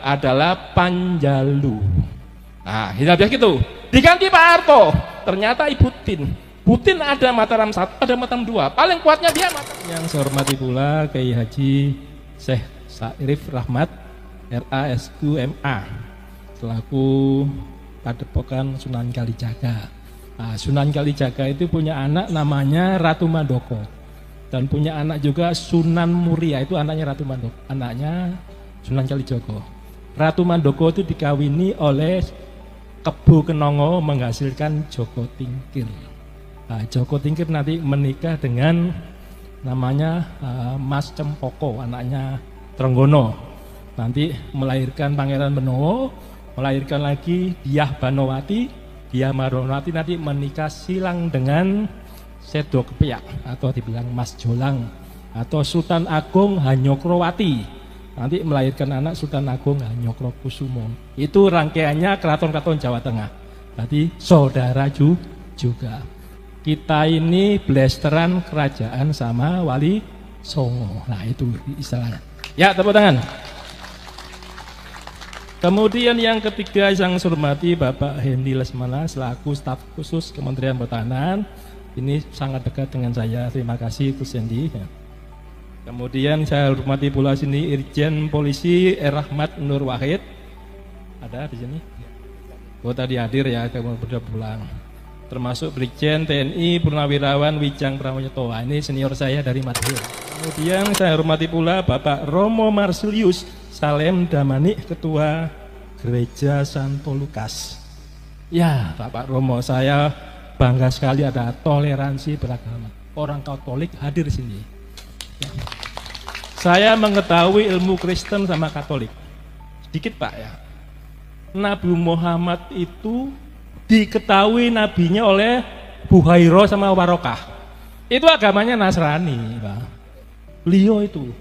adalah Panjalu. Nah, ini habis gitu. Diganti Pak Harto, ternyata Ibu Tin. Butin ada Mataram 1, ada Mataram 2. Paling kuatnya dia Mataram. Yang saya hormati pula Kiai Haji Syekh Sa'rif Rahmat RASQMA selaku Padepokan Sunan Kalijaga. Nah, Sunan Kalijaga itu punya anak namanya Ratu Mandoko dan punya anak juga Sunan Muria, itu anaknya Ratu Mandoko, anaknya Sunan Kalijogo. Ratu Mandoko itu dikawini oleh Kebo Kenongo menghasilkan Joko Tingkir. Nah, Joko Tingkir nanti menikah dengan namanya Mas Cempoko, anaknya Trenggono. Nanti melahirkan Pangeran Benowo, melahirkan lagi Diah Banowati. Diah Banowati nanti menikah silang dengan Sedo Kepiak atau dibilang Mas Jolang, atau Sultan Agung Hanyokrowati. Nanti melahirkan anak Sultan Agung Hanyokrokusumo. Itu rangkaiannya keraton-keraton Jawa Tengah. Tadi saudara juga. Kita ini blasteran kerajaan sama Wali Songo. Nah, itu istilahnya. Ya, tepuk tangan. Kemudian yang ketiga yang saya hormati Bapak Hendy Lesmana selaku staf khusus Kementerian Pertahanan. Ini sangat dekat dengan saya. Terima kasih Gus Hendy. Kemudian saya hormati pula sini Irjen Polisi Rahmat Nur Wahid. Ada di sini? Oh, tadi hadir ya, kamu sudah pulang. Termasuk Brigjen TNI Purnawirawan Wijang Pramoyoto. Ini senior saya dari Madrid. Kemudian saya hormati pula Bapak Romo Marsilius Salem Damanik, Ketua Gereja Santo Lukas. Ya, Bapak Romo, saya bangga sekali ada toleransi beragama. Orang Katolik hadir di sini. Ya. Saya mengetahui ilmu Kristen sama Katolik. Sedikit Pak ya. Nabi Muhammad itu diketahui nabinya oleh Buhairo sama Warokah. Itu agamanya Nasrani, Pak. Beliau itu.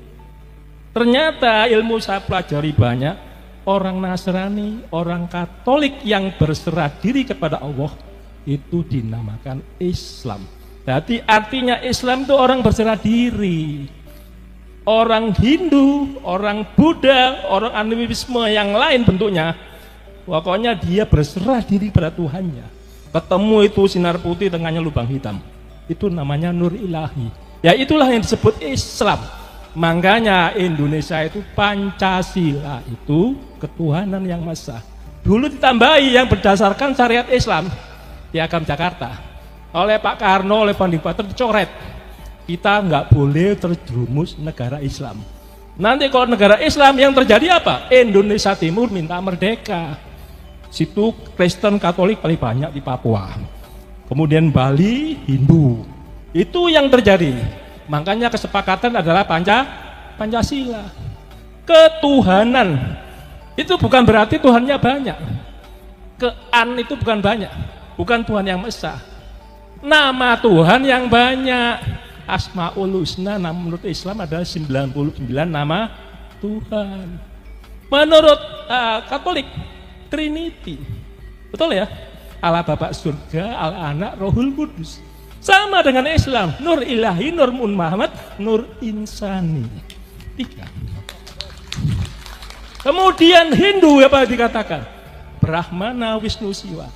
Ternyata ilmu saya pelajari banyak, orang Nasrani, orang Katolik yang berserah diri kepada Allah itu dinamakan Islam. Jadi artinya Islam itu orang berserah diri. Orang Hindu, orang Buddha, orang animisme yang lain bentuknya, pokoknya dia berserah diri pada Tuhannya. Ketemu itu sinar putih tengahnya lubang hitam, itu namanya nur ilahi. Ya itulah yang disebut Islam. Makanya Indonesia itu Pancasila, itu ketuhanan yang Maha Esa. Dulu ditambahi yang berdasarkan syariat Islam, Piagam Jakarta oleh Pak Karno, oleh Panding Bater dicoret. Kita nggak boleh terjerumus negara Islam. Nanti kalau negara Islam yang terjadi apa? Indonesia Timur minta merdeka. Situ Kristen Katolik paling banyak di Papua. Kemudian Bali Hindu. Itu yang terjadi. Makanya kesepakatan adalah Pancasila. Ketuhanan itu bukan berarti Tuhannya banyak. Kean itu bukan banyak, bukan Tuhan yang Esa. Nama Tuhan yang banyak. Asmaul Husna menurut Islam adalah 99 nama Tuhan. Menurut Katolik Trinity. Betul ya? Allah Bapa Surga, Allah Anak, Rohul Kudus. Sama dengan Islam, Nur Ilahi, Nur Muhammad, Nur Insani. 3. Kemudian Hindu apa dikatakan? Brahmana Wisnu Siwa.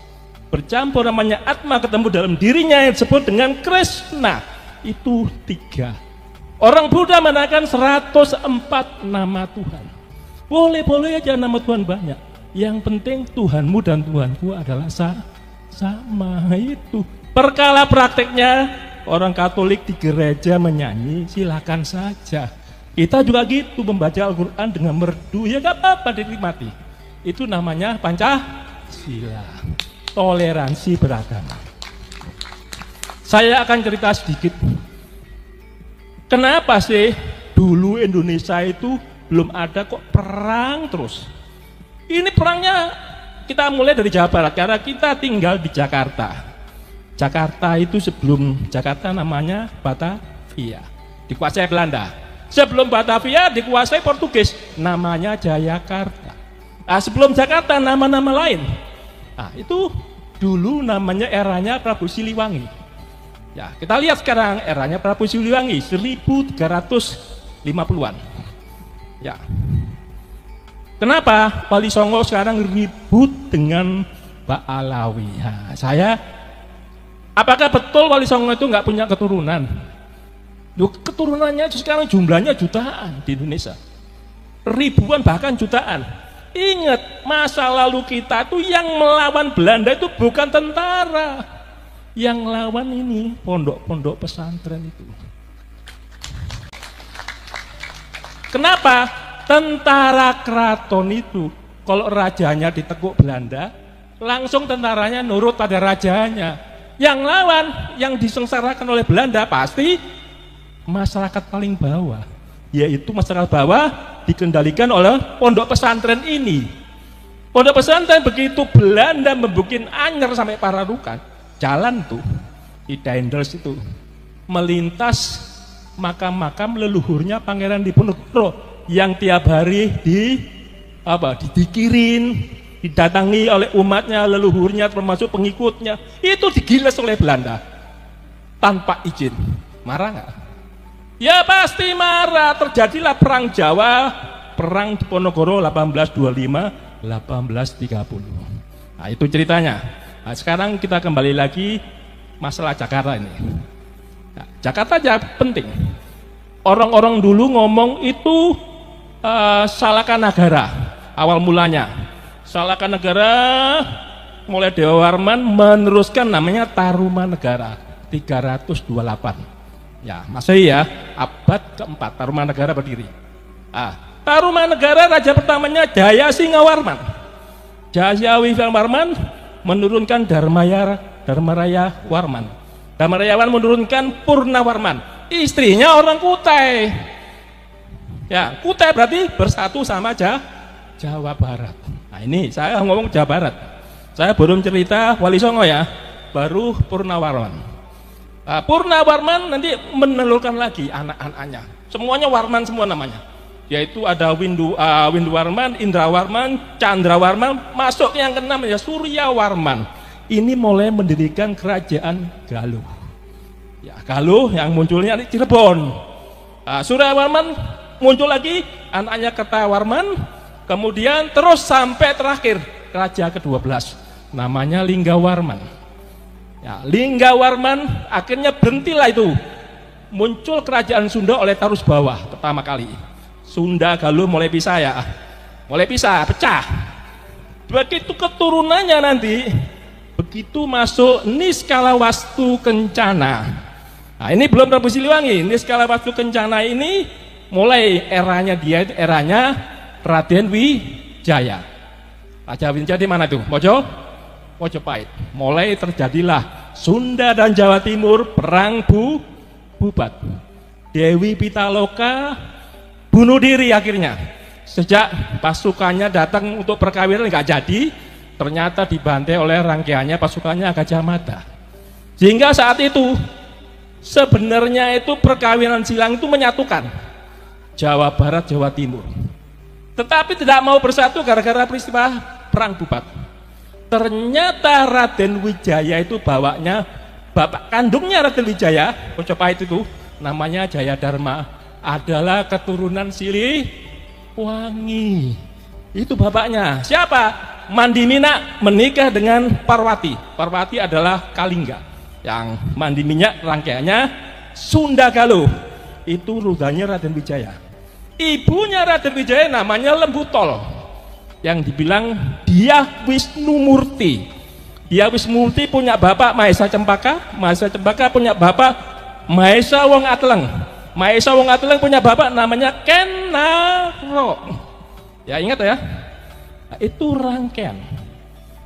Bercampur namanya Atma ketemu dalam dirinya yang disebut dengan Krishna. Itu 3. Orang Buddha menakan 104 nama Tuhan. Boleh-boleh aja nama Tuhan banyak. Yang penting Tuhanmu dan Tuhanku adalah sama. Itu. Perkara prakteknya orang Katolik di gereja menyanyi, silakan saja. Kita juga gitu membaca Al-Quran dengan merdu, ya gak apa-apa dinikmati. Itu namanya Pancasila, toleransi beragama. Saya akan cerita sedikit. Kenapa sih dulu Indonesia itu belum ada kok perang terus? Ini perangnya kita mulai dari Jawa Barat karena kita tinggal di Jakarta. Jakarta itu sebelum Jakarta namanya Batavia, dikuasai Belanda. Sebelum Batavia dikuasai Portugis, namanya Jayakarta. Nah, sebelum Jakarta nama-nama lain. Nah, itu dulu namanya eranya Prabu Siliwangi. Ya, kita lihat sekarang eranya Prabu Siliwangi 1300 50-an. Ya. Kenapa Wali Songo sekarang ribut dengan Pak Alawi? Nah, apakah betul Wali Songo itu nggak punya keturunan? Loh, keturunannya sekarang jumlahnya jutaan di Indonesia, ribuan bahkan jutaan. Ingat, masa lalu kita tuh yang melawan Belanda itu bukan tentara, yang lawan ini pondok-pondok pesantren itu. Kenapa? Tentara keraton itu kalau rajanya ditekuk Belanda, langsung tentaranya nurut pada rajanya. Yang lawan, yang disengsarakan oleh Belanda pasti masyarakat paling bawah, yaitu masyarakat bawah dikendalikan oleh pondok pesantren ini. Pondok pesantren begitu Belanda membuat anyar sampai Pararukan, jalan tuh di Daendels itu melintas makam-makam leluhurnya Pangeran Diponegoro yang tiap hari dikirin, didatangi oleh umatnya, leluhurnya termasuk pengikutnya, itu digiles oleh Belanda tanpa izin. Marah nggak? Ya pasti marah. Terjadilah perang Jawa, perang Diponegoro 1825-1830. Nah, itu ceritanya. Nah, sekarang kita kembali lagi masalah Jakarta ini. Nah, Jakarta aja penting. Orang-orang dulu ngomong itu Salakanagara awal mulanya. Salakanagara mulai Dewa Warman meneruskan namanya Tarumanegara 328. Ya, Masehi ya, abad keempat Tarumanegara berdiri. Tarumanegara raja pertamanya Jaya Singawarman. Jaya Singawarman menurunkan Dharmaraya Warman. Dharmaraya Warman menurunkan Purnawarman. Istrinya orang Kutai. Ya, Kutai berarti bersatu sama Jawa Barat. Nah, ini saya ngomong Jawa Barat. Saya belum cerita Wali Songo ya, baru Purnawarman. Purnawarman nanti menelurkan lagi anak-anaknya. Semuanya Warman semua namanya. Yaitu ada Winduwarman, Indrawarman, Candrawarman, masuk yang keenam ya Suryawarman. Ini mulai mendirikan kerajaan Galuh. Ya, Galuh yang munculnya di Cirebon. Suryawarman muncul lagi, anaknya Kertawarman, kemudian terus sampai terakhir raja ke-12 namanya Linggawarman. Ya, Linggawarman akhirnya berhentilah itu. Muncul kerajaan Sunda oleh Tarus Bawah pertama kali. Sunda Galuh mulai pisah ya. Mulai pisah, pecah. Begitu keturunannya nanti, begitu masuk Niskalawastu Kencana. Nah, ini belum Prabu Siliwangi. Niskalawastu Kencana ini mulai eranya dia itu eranya Raden Wijaya. Raja Wijaya di mana tuh? Mojopahit. Mulai terjadilah Sunda dan Jawa Timur perang bubat. Dewi Pitaloka bunuh diri akhirnya. Sejak pasukannya datang untuk perkawinan nggak jadi, ternyata dibantai oleh rangkaiannya pasukannya Gajah Mada. Sehingga saat itu sebenarnya itu perkawinan silang itu menyatukan Jawa Barat, Jawa Timur. Tetapi tidak mau bersatu gara-gara peristiwa perang bubat. Ternyata Raden Wijaya itu bawanya bapak kandungnya Raden Wijaya, Mojopahit itu namanya Jayadharma, adalah keturunan Siliwangi. Itu bapaknya. Siapa? Mandimina menikah dengan Parwati. Parwati adalah Kalingga. Yang Mandimina rangkaiannya Sunda Galuh. Itu rudanya Raden Wijaya. Ibunya Raden Wijaya namanya Lembutol, yang dibilang dia Wisnumurti. Dia Wisnumurti punya bapak Mahesa Cempaka, Mahesa Cempaka punya bapak Mahesa Wong Atleng, Mahesa Wong Atleng punya bapak namanya Kenaro. Ya ingat ya, nah, itu rangkaian.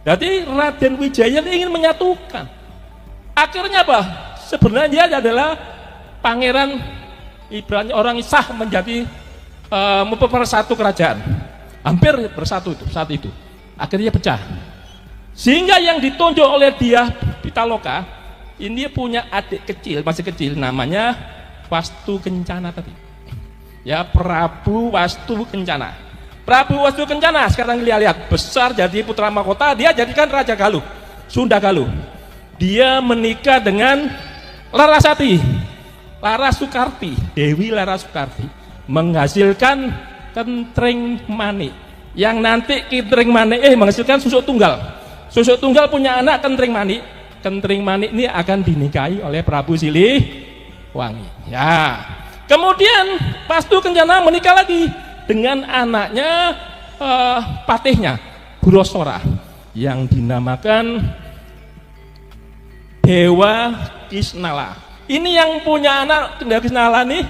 Jadi Raden Wijaya ingin menyatukan. Akhirnya apa? Sebenarnya dia adalah pangeran, ibaratnya orang sah menjadi mempersatu kerajaan. Hampir bersatu itu saat itu. Akhirnya pecah. Sehingga yang ditunjuk oleh dia Pitaloka ini punya adik kecil, masih kecil, namanya Wastu Kencana tadi. Ya, Prabu Wastu Kencana. Prabu Wastu Kencana sekarang lihat besar jadi putra mahkota, dia jadikan Raja Galuh, Sunda Galuh. Dia menikah dengan Larasati, Larasukarti, Dewi Larasukarti. menghasilkan kentring manik, yang nanti kentring manik menghasilkan susuk tunggal. Susuk tunggal punya anak kentring manik. Kentring manik ini akan dinikahi oleh Prabu Siliwangi. Ya. Kemudian Wastu Kencana menikah lagi dengan anaknya patihnya Burosora yang dinamakan Dewa Kisnala. Ini yang punya anak Dewa Kisnala nih,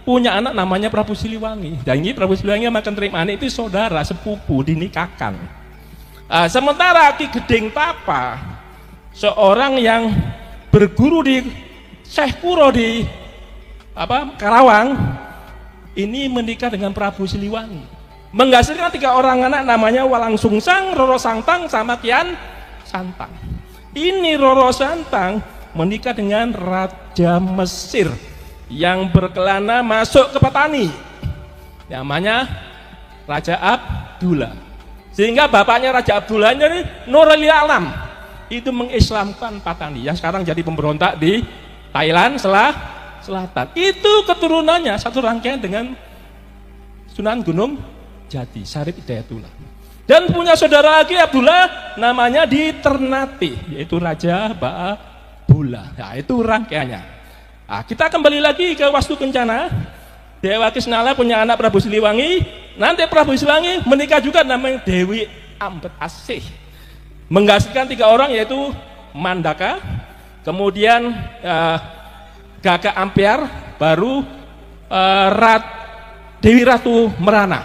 punya anak namanya Prabu Siliwangi. Dan ini Prabu Siliwangi sama Kentring Manik itu saudara sepupu dinikahkan. Sementara Ki Gedeng Tapa, seorang yang berguru di Syekh Kuro di Karawang, ini menikah dengan Prabu Siliwangi, menghasilkan 3 orang anak namanya Walang Sungsang, Roro Santang, sama Kian Santang. Ini Roro Santang menikah dengan Raja Mesir yang berkelana masuk ke petani, namanya Raja Abdullah. Sehingga bapaknya Raja Abdullah ini Nurul Alam itu mengislamkan petani yang sekarang jadi pemberontak di Thailand Selatan. Itu keturunannya satu rangkaian dengan Sunan Gunung Jati, Syarif Hidayatullah. Dan punya saudara lagi Abdullah namanya di Ternate, yaitu Raja Ba'abula. Nah, itu rangkaiannya. Nah, kita kembali lagi ke Wastu Kencana. Dewa Kisnala punya anak Prabu Siliwangi. Nanti Prabu Siliwangi menikah juga namanya Dewi Ambet Asih, menghasilkan 3 orang yaitu Mandaka, kemudian Gagak Ampiar, baru Dewi Ratu Merana.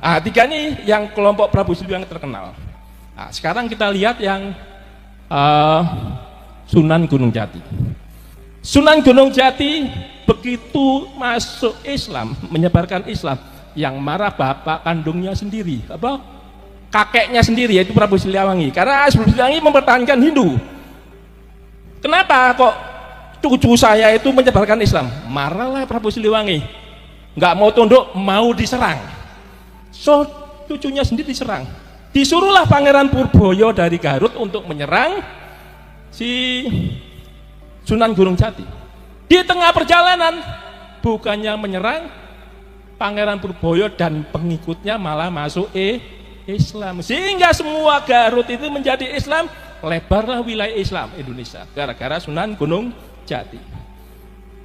Nah, 3 ini yang kelompok Prabu Siliwangi terkenal. Nah, sekarang kita lihat yang Sunan Gunung Jati. Sunan Gunung Jati begitu masuk Islam, menyebarkan Islam, yang marah bapak kandungnya sendiri, kakeknya sendiri, yaitu Prabu Siliwangi. Karena Prabu Siliwangi mempertahankan Hindu. Kenapa kok cucu saya itu menyebarkan Islam? Marahlah Prabu Siliwangi, nggak mau tunduk, mau diserang. So cucunya sendiri diserang. Disuruhlah Pangeran Purboyo dari Garut untuk menyerang si Sunan Gunung Jati. Di tengah perjalanan bukannya menyerang, Pangeran Purboyo dan pengikutnya malah masuk Islam, sehingga semua Garut itu menjadi Islam. Lebarlah wilayah Islam Indonesia gara-gara Sunan Gunung Jati.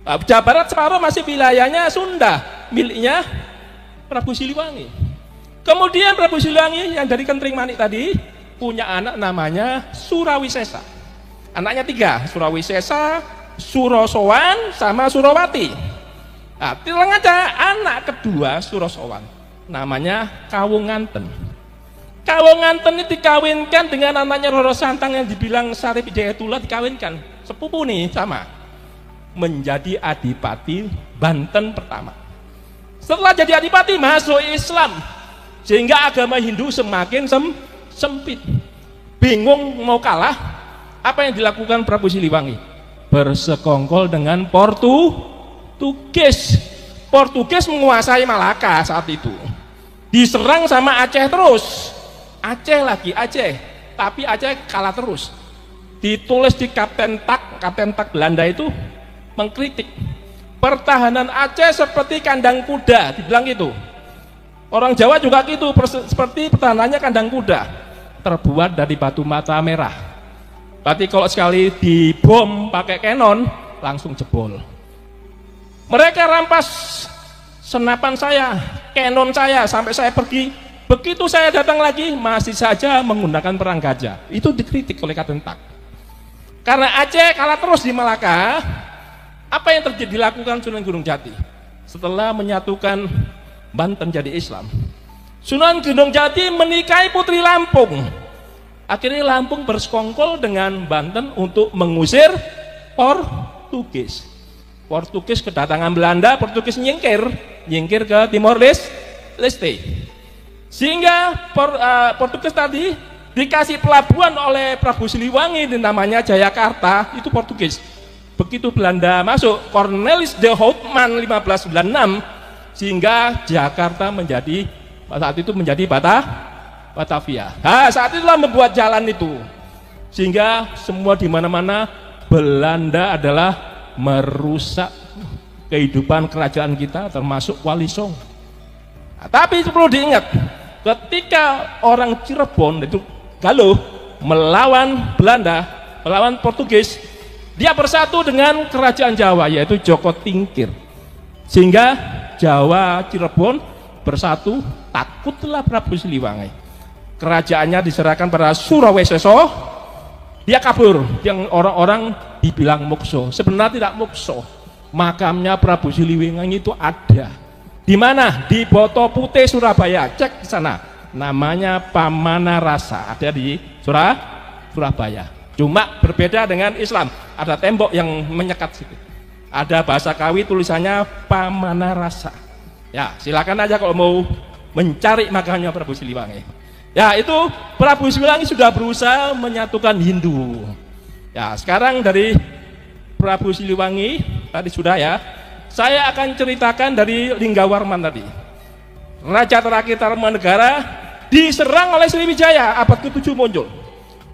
Jawa Barat separuh masih wilayahnya Sunda, miliknya Prabu Siliwangi. Kemudian Prabu Siliwangi yang dari Kentring Manik tadi punya anak namanya Surawisesa. Anaknya 3, Surawisesa, Surosowan, sama Surawati. Nah, tilang aja anak kedua Surosowan, namanya Kawunganten. Kawunganten ini dikawinkan dengan anaknya Roro Santang yang dibilang Syarif Hidayatullah, dikawinkan sepupu nih sama, menjadi adipati Banten pertama. Setelah jadi adipati masuk Islam, sehingga agama Hindu semakin sempit. Bingung mau kalah, apa yang dilakukan Prabu Siliwangi? Bersekongkol dengan Portugis. Portugis menguasai Malaka saat itu. Diserang sama Aceh terus. Aceh lagi, Aceh. Tapi Aceh kalah terus. Ditulis di Kapten Tak Belanda itu mengkritik. Pertahanan Aceh seperti kandang kuda, dibilang gitu. Orang Jawa juga gitu, seperti pertahanannya kandang kuda. Terbuat dari batu mata merah. Berarti kalau sekali dibom pakai kanon langsung jebol. Mereka rampas senapan saya, kanon saya, sampai saya pergi. Begitu saya datang lagi masih saja menggunakan perang gajah. Itu dikritik oleh Kapten Tak. Karena Aceh kalah terus di Malaka, apa yang terjadi dilakukan Sunan Gunung Jati setelah menyatukan Banten jadi Islam? Sunan Gunung Jati menikahi putri Lampung. Akhirnya Lampung bersekongkol dengan Banten untuk mengusir Portugis. Portugis kedatangan Belanda, Portugis nyingkir ke Timor Leste. Sehingga Portugis tadi dikasih pelabuhan oleh Prabu Siliwangi namanya Jayakarta, itu Portugis. Begitu Belanda masuk, Cornelis de Houtman 1596, sehingga Jakarta menjadi saat itu menjadi Batavia. Nah, saat itulah membuat jalan itu, sehingga semua di mana-mana Belanda adalah merusak kehidupan kerajaan kita, termasuk Wali Songo. Nah, tapi perlu diingat, ketika orang Cirebon itu Galuh melawan Belanda, melawan Portugis, dia bersatu dengan kerajaan Jawa, yaitu Joko Tingkir, sehingga Jawa Cirebon bersatu. Takutlah Prabu Siliwangi, kerajaannya diserahkan pada Suraweseso, dia kabur, yang orang-orang dibilang mukso, sebenarnya tidak mukso. Makamnya Prabu Siliwangi itu ada di mana? Di Boto Putih, Surabaya. Cek di sana, namanya Pamanarasa, ada di Surabaya. Cuma berbeda dengan Islam, ada tembok yang menyekat situ, ada bahasa Kawi tulisannya Pamanarasa. Ya, silakan aja kalau mau mencari makamnya Prabu Siliwangi. Ya, itu Prabu Siliwangi sudah berusaha menyatukan Hindu. Ya, sekarang dari Prabu Siliwangi tadi sudah ya. Saya akan ceritakan dari Linggawarman tadi. Raja terakhir Tarumanegara diserang oleh Sriwijaya, abad ke-7 muncul.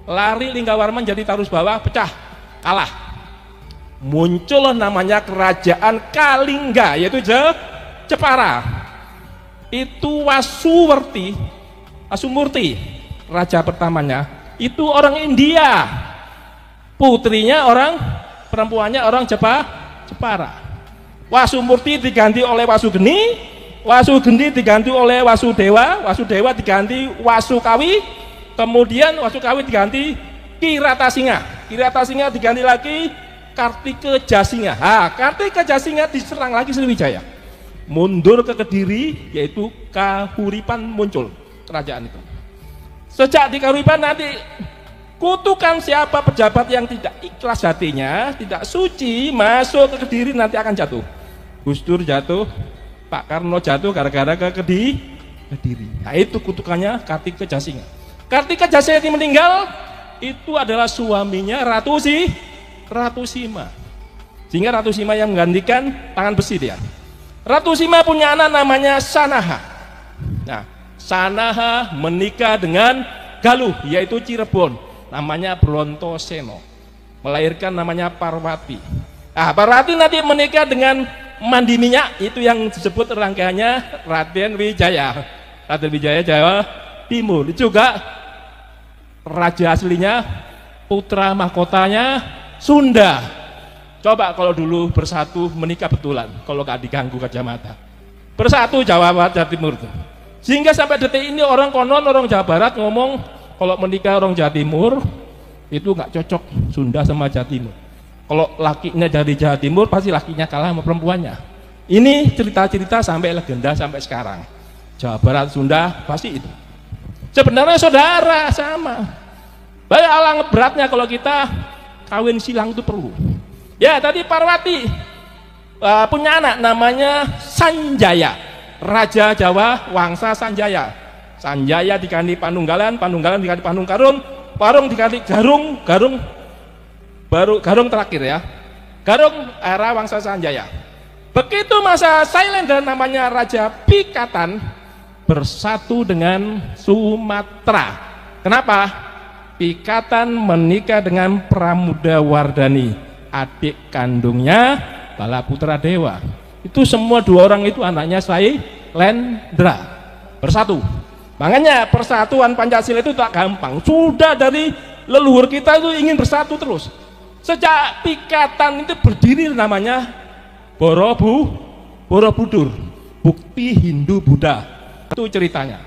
Lari Linggawarman jadi Tarus Bawah, pecah, kalah. Muncul namanya Kerajaan Kalingga, yaitu Jepara. Itu Wasumurti, raja pertamanya, itu orang India. Putrinya perempuannya orang Jepara. Wasumurti diganti oleh Wasugeni, Wasugeni diganti oleh Wasudewa, Wasudewa diganti Wasukawi, kemudian Wasukawi diganti Kiratasinga, Kiratasinga diganti lagi Kartikejasinga. Kartikejasinga diserang lagi Sriwijaya, mundur ke Kediri, yaitu Kahuripan muncul kerajaan itu. Sejak di Kahuripan nanti kutukan siapa pejabat yang tidak ikhlas hatinya, tidak suci, masuk ke Kediri nanti akan jatuh. Gus Dur jatuh, Pak Karno jatuh gara-gara ke Kediri. Nah, itu kutukannya Kartikejasinga. Kartikejasinga yang meninggal itu adalah suaminya Ratu Sima. Sehingga Ratu Sima yang menggantikan tangan besi dia. Ratu Sima punya anak namanya Sanaha. Nah, Sanaha menikah dengan Galuh, yaitu Cirebon, namanya Brontoseno, melahirkan namanya Parwati. Parwati nanti menikah dengan Mandi Minyak, itu yang disebut rangkaiannya Raden Wijaya. Raden Wijaya Jawa Timur. Itu juga raja aslinya, putra mahkotanya Sunda. Coba kalau dulu bersatu menikah betulan, kalau gak diganggu kacamata. Bersatu Jawa Barat, Jawa Timur itu. Sehingga sampai detik ini orang Jawa Barat ngomong kalau menikah orang Jawa Timur itu nggak cocok Sunda sama Jawa Timur. Kalau lakinya dari Jawa Timur pasti lakinya kalah sama perempuannya. Ini cerita-cerita sampai legenda sampai sekarang. Jawa Barat Sunda pasti itu. Sebenarnya saudara sama. Banyak alang beratnya kalau kita kawin silang itu perlu. Ya tadi Parwati punya anak namanya Sanjaya, Raja Jawa Wangsa Sanjaya. Sanjaya diganti Panunggalan, Panunggalan diganti Panung Karung, Parung diganti Garung, Garung terakhir ya. Garung era Wangsa Sanjaya. Begitu masa Sailendra namanya Raja Pikatan bersatu dengan Sumatera. Kenapa? Pikatan menikah dengan Pramudawardhani, adik kandungnya Balaputra Dewa. Itu semua dua orang itu anaknya Sailendra bersatu. Makanya persatuan Pancasila itu tak gampang. Sudah dari leluhur kita itu ingin bersatu terus. Sejak Pikatan itu berdiri namanya Borobudur, bukti Hindu Buddha. Itu ceritanya.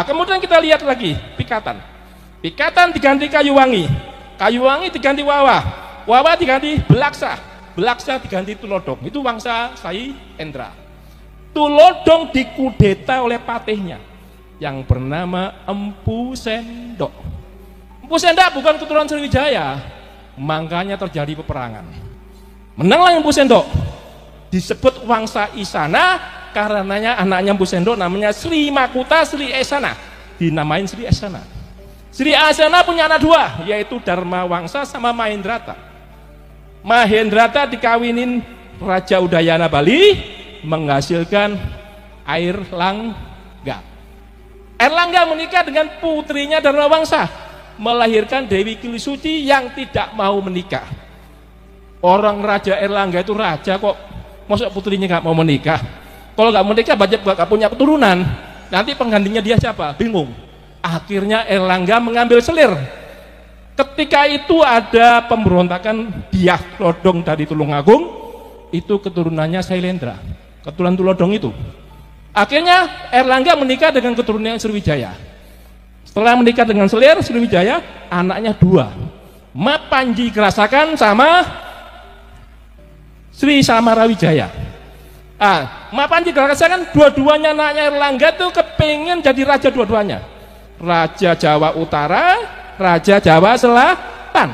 Kemudian kita lihat lagi Pikatan. Pikatan diganti Kayuwangi, Kayuwangi diganti Wawa, Wawa diganti Belaksa, Belaksa diganti Tulodong. Itu Wangsa Sailendra. Tulodong dikudeta oleh patihnya yang bernama Empu Sendok. Empu Sendok bukan keturunan Sriwijaya, makanya terjadi peperangan. Menanglah Empu Sendok. Disebut Wangsa Isana karenanya anaknya Empu Sendok namanya Sri Makuta Sri Esana, dinamain Sri Esana. Sri Esana punya anak dua, yaitu Dharma Wangsa sama Mahendrata. Mahendrata dikawinin Raja Udayana Bali, menghasilkan Airlangga. Airlangga menikah dengan putrinya Dharma Wangsa, melahirkan Dewi Kilisuci yang tidak mau menikah. Orang Raja Airlangga itu raja kok Masa putrinya nggak mau menikah? Kalau nggak menikah, nggak punya keturunan. Nanti penggantinya dia siapa? Bingung. Akhirnya Erlangga mengambil selir. Ketika itu ada pemberontakan Dyah Lodong dari Tulungagung, itu keturunannya Sailendra, keturunan Tulodong itu. Akhirnya Erlangga menikah dengan keturunan Sriwijaya. Setelah menikah dengan selir Sriwijaya, anaknya 2, Mapanji Gerasakan sama Sri Samarawijaya. Mapanji Gerasakan dua-duanya anaknya Erlangga tuh kepingin jadi raja dua-duanya. Raja Jawa Utara, Raja Jawa Selatan.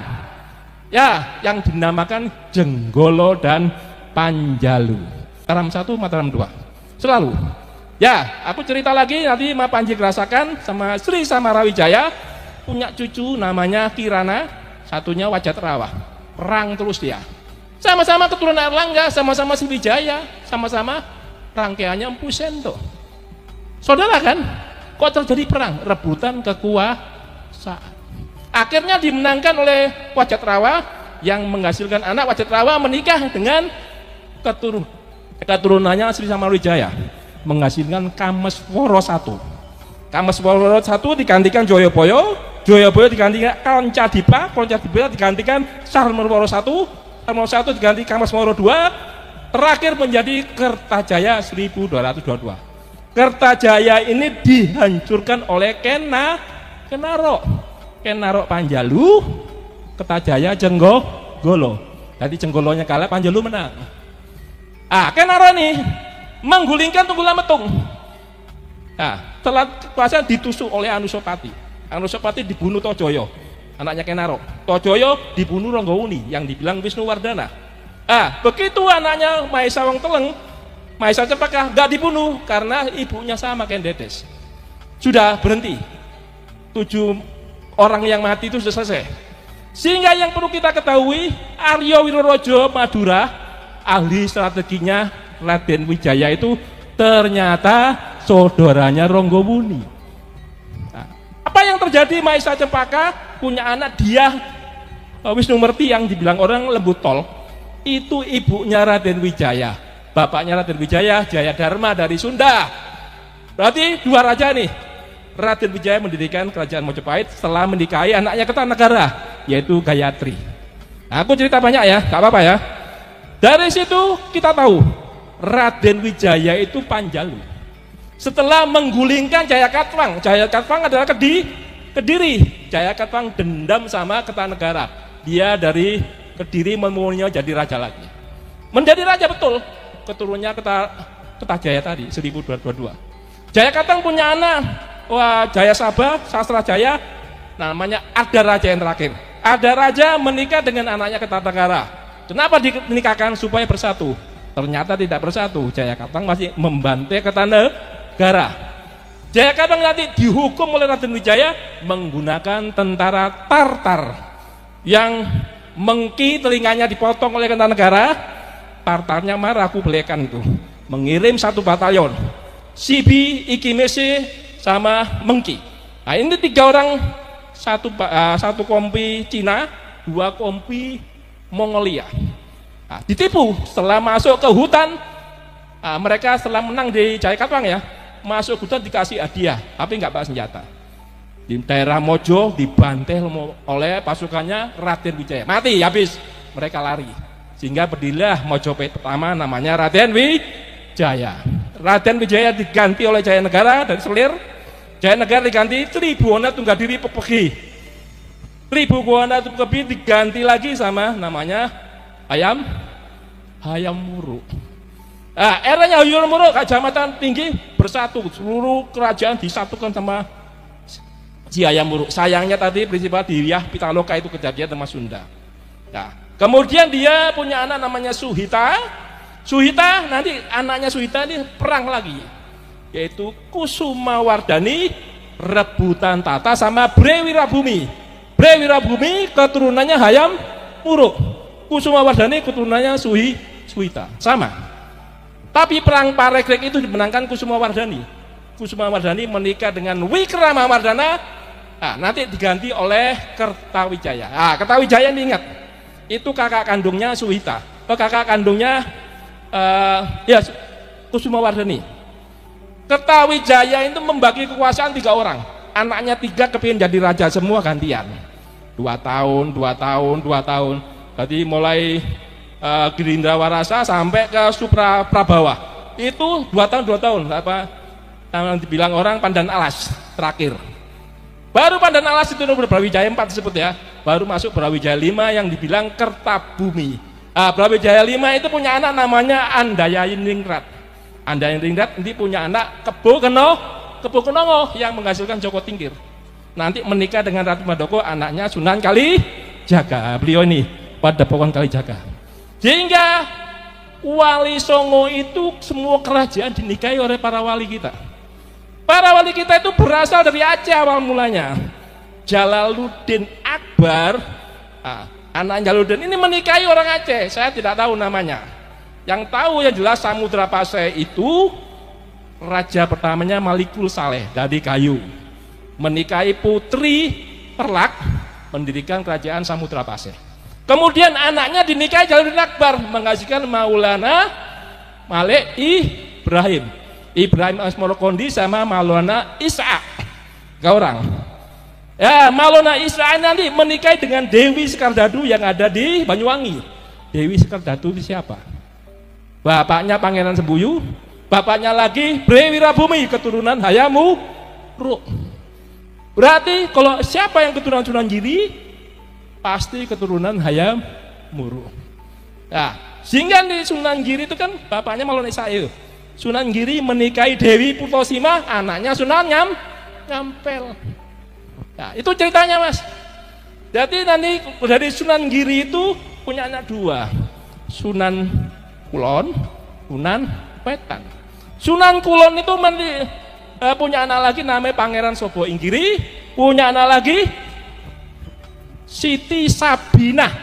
Ya, yang dinamakan Jenggolo dan Panjalu. Mataram 1, Mataram 2. Selalu. Ya, aku cerita lagi nanti Mapanji Gerasakan sama Sri Samarawijaya punya cucu namanya Kirana, satunya Wajatrawa. Perang terus dia. Sama-sama keturunan Erlangga, sama-sama Sriwijaya, sama-sama rangkaiannya Empu Sento. Saudara kan? Kok terjadi perang? Rebutan kekuasaan. Akhirnya dimenangkan oleh Wajatrawa yang menghasilkan anak. Wajatrawa menikah dengan keturunannya Sri Samarawijaya, menghasilkan Kameswara I. Kameswara I digantikan Joyoboyo, Joyoboyo digantikan Koncadipa, Koncadipa digantikan Sarmawaro I, Sarmawaro I diganti Kameswara II, terakhir menjadi Kertajaya 1222. Kertajaya ini dihancurkan oleh Kenarok Panjalu, Kertajaya Jenggolo. Jadi Jenggolonya kalah, Panjalu menang. Kenarok ini menggulingkan Tunggul Ametung. Setelah kekuasaan ditusuk oleh Anusapati. Anusapati dibunuh Tojoyo, anaknya Kenarok. Tojoyo dibunuh Ronggowuni yang dibilang Wisnuwardana. Begitu anaknya Mahesa Wongteleng, Mahesa Cempaka nggak dibunuh karena ibunya sama Kendedes. Sudah berhenti. 7 orang yang mati itu sudah selesai. Sehingga yang perlu kita ketahui, Aryo Wirorojo Madura, ahli strateginya Raden Wijaya itu ternyata saudaranya Ronggowuni. Apa yang terjadi? Mahesa Cempaka punya anak Dyah Wisnumerti yang dibilang orang lembut tol. Itu ibunya Raden Wijaya, bapaknya Raden Wijaya Jayadharma dari Sunda. Berarti 2 raja nih. Raden Wijaya mendirikan kerajaan Mojopahit setelah menikahi anaknya Kertanegara, yaitu Gayatri. Aku cerita banyak ya, gak apa-apa ya. Dari situ kita tahu Raden Wijaya itu Panjalu. Setelah menggulingkan Jayakatwang, Jayakatwang adalah Kediri. Jayakatwang dendam sama Kertanegara. Dia dari Kediri memulainya jadi raja lagi. Menjadi raja betul. Keturunannya Kertajaya tadi 1222. Jayakatwang punya anak, Jayasabha, Sastrajaya, namanya Adaraja yang terakhir. Adaraja menikah dengan anaknya Kertanegara. Kenapa dinikahkan? Supaya bersatu. Ternyata tidak bersatu. Jayakatwang masih membantai Kertanegara. Jayakatwang nanti dihukum oleh Raden Wijaya menggunakan tentara Tartar yang Mengki telinganya dipotong oleh Kertanegara. Tartarnya marah, aku belekan itu, mengirim 1 batalion Sibi, Ikimese sama Mengki. Ini 3 orang, 1 kompi Cina, 2 kompi Mongolia. Ditipu setelah masuk ke hutan. Mereka setelah menang di Jayakatwang ya, masuk hutan dikasih hadiah, tapi nggak bawa senjata. Di daerah Mojo dibantai oleh pasukannya Raden Wijaya, mati habis, mereka lari. Sehingga berdirilah Mojopahit pertama, namanya Raden Wijaya. Raden Wijaya diganti oleh Jayanegara dari Selir. Jayanegara diganti Tribhuwana Tunggadiri Pepegi. Tribhuwana Pepegi diganti lagi sama namanya Hayam Wuruk. Eranya Hayam Wuruk, Kecamatan Tinggi bersatu, seluruh kerajaan disatukan sama si Hayam Wuruk. Sayangnya tadi Prinsipal Diyah Pitaloka itu kejadian sama Sunda. Kemudian dia punya anak namanya Suhita. Suhita nanti anaknya Suhita ini perang lagi, yaitu Kusumawardhani rebutan tata sama Brewirabhumi. Brewirabhumi keturunannya Hayam Wuruk. Kusumawardhani keturunannya Suhita. Sama. Tapi perang Parekrek itu dimenangkan Kusumawardhani. Kusumawardhani menikah dengan Wikramawardhana. Nanti diganti oleh Kertawijaya. Kertawijaya ini ingat, itu kakak kandungnya Suhita. Kakak kandungnya ya Kusumawardhani. Kertawijaya itu membagi kekuasaan 3 orang. Anaknya 3 kepingin jadi raja semua gantian. 2 tahun, 2 tahun, 2 tahun. Jadi mulai Girindra-Warasa sampai ke Supraprabawa. Itu 2 tahun, 2 tahun. Apa yang dibilang orang Pandan Alas terakhir. Baru Pandan Alas itu Brawijaya 4 disebut ya. Baru masuk Brawijaya 5 yang dibilang Kertabumi. Brawijaya 5 itu punya anak namanya Andayaningrat. Andayaningrat nanti punya anak Kebo Kenongo yang menghasilkan Joko Tingkir. Nanti menikah dengan Ratu Mandoko, anaknya Sunan Kalijaga. Beliau ini Padepokan Kalijaga. Sehingga Wali Songo itu semua kerajaan dinikahi oleh para wali kita. Para wali kita itu berasal dari Aceh awal mulanya. Jalaluddin Akbar, anak Jalaluddin ini menikahi orang Aceh. Saya tidak tahu namanya. Yang tahu yang jelas Samudra Pasai itu raja pertamanya Malikul Saleh dari kayu. Menikahi putri Perlak, mendirikan kerajaan Samudra Pasai. Kemudian anaknya dinikahi Jalaluddin Akbar, menghasilkan Maulana Malik Ibrahim Asmorokondi sama Maulana Isa. 3 orang. Ya, Maulana Isa nanti menikahi dengan Dewi Sekardadu yang ada di Banyuwangi. Dewi Sekardadu itu siapa? Bapaknya Pangeran Sembuyu, bapaknya lagi Bre Wirabumi, keturunan Hayam Wuruk. Berarti kalau siapa yang keturunan Sunan Giri, pasti keturunan Hayam Wuruk. Nah, sehingga di Sunan Giri itu kan bapaknya Maulana Isa. Sunan Giri menikahi Dewi Purtosima, anaknya Sunan Nyampel. Nah, itu ceritanya Mas. Jadi nanti dari Sunan Giri itu punya anak 2, Sunan Kulon, Sunan Wetan. Sunan Kulon itu punya anak lagi namanya Pangeran Sobo Inggiri, punya anak lagi Siti Sabinah.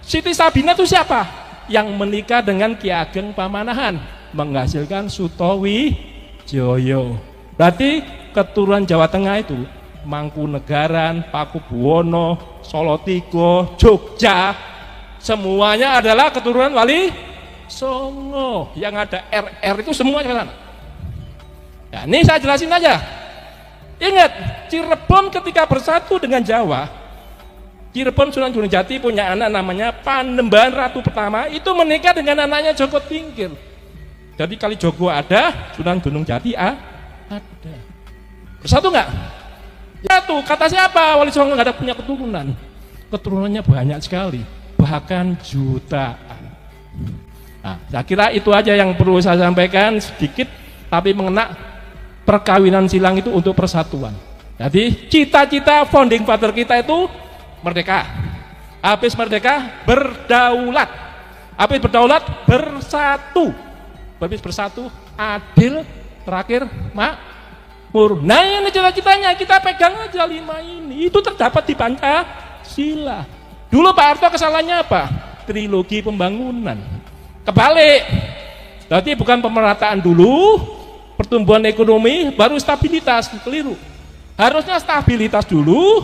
Siti Sabinah itu siapa? Yang menikah dengan Ki Ageng Pamanahan, menghasilkan Sutowijoyo. Berarti keturunan Jawa Tengah itu Mangkunegaran, Pakubuwono, Solotigo, Jogja, semuanya adalah keturunan Wali Songo. Yang ada RR itu semua ke sana. Ya, ini saya jelasin aja. Ingat, Cirebon ketika bersatu dengan Jawa, Cirebon Sunan Gunung Jati punya anak namanya Panembahan Ratu Pertama, itu menikah dengan anaknya Joko Tingkir. Jadi kali Jogo ada, Sunan Gunung Jati ada. Bersatu nggak? Satu. Kata siapa? Wali Songo nggak ada punya keturunan. Keturunannya banyak sekali, bahkan jutaan. Nah, saya kira itu aja yang perlu saya sampaikan sedikit, tapi mengena perkawinan silang itu untuk persatuan. Jadi cita-cita founding father kita itu merdeka. Habis merdeka berdaulat. Habis berdaulat bersatu. Habis bersatu adil, terakhir makmur. Nah, ini cita-citanya kita pegang aja 5 ini. Itu terdapat di Pancasila. Dulu Pak Harto kesalahannya apa? Trilogi pembangunan. Kebalik. Berarti bukan pemerataan dulu, pertumbuhan ekonomi baru stabilitas, keliru. Harusnya stabilitas dulu,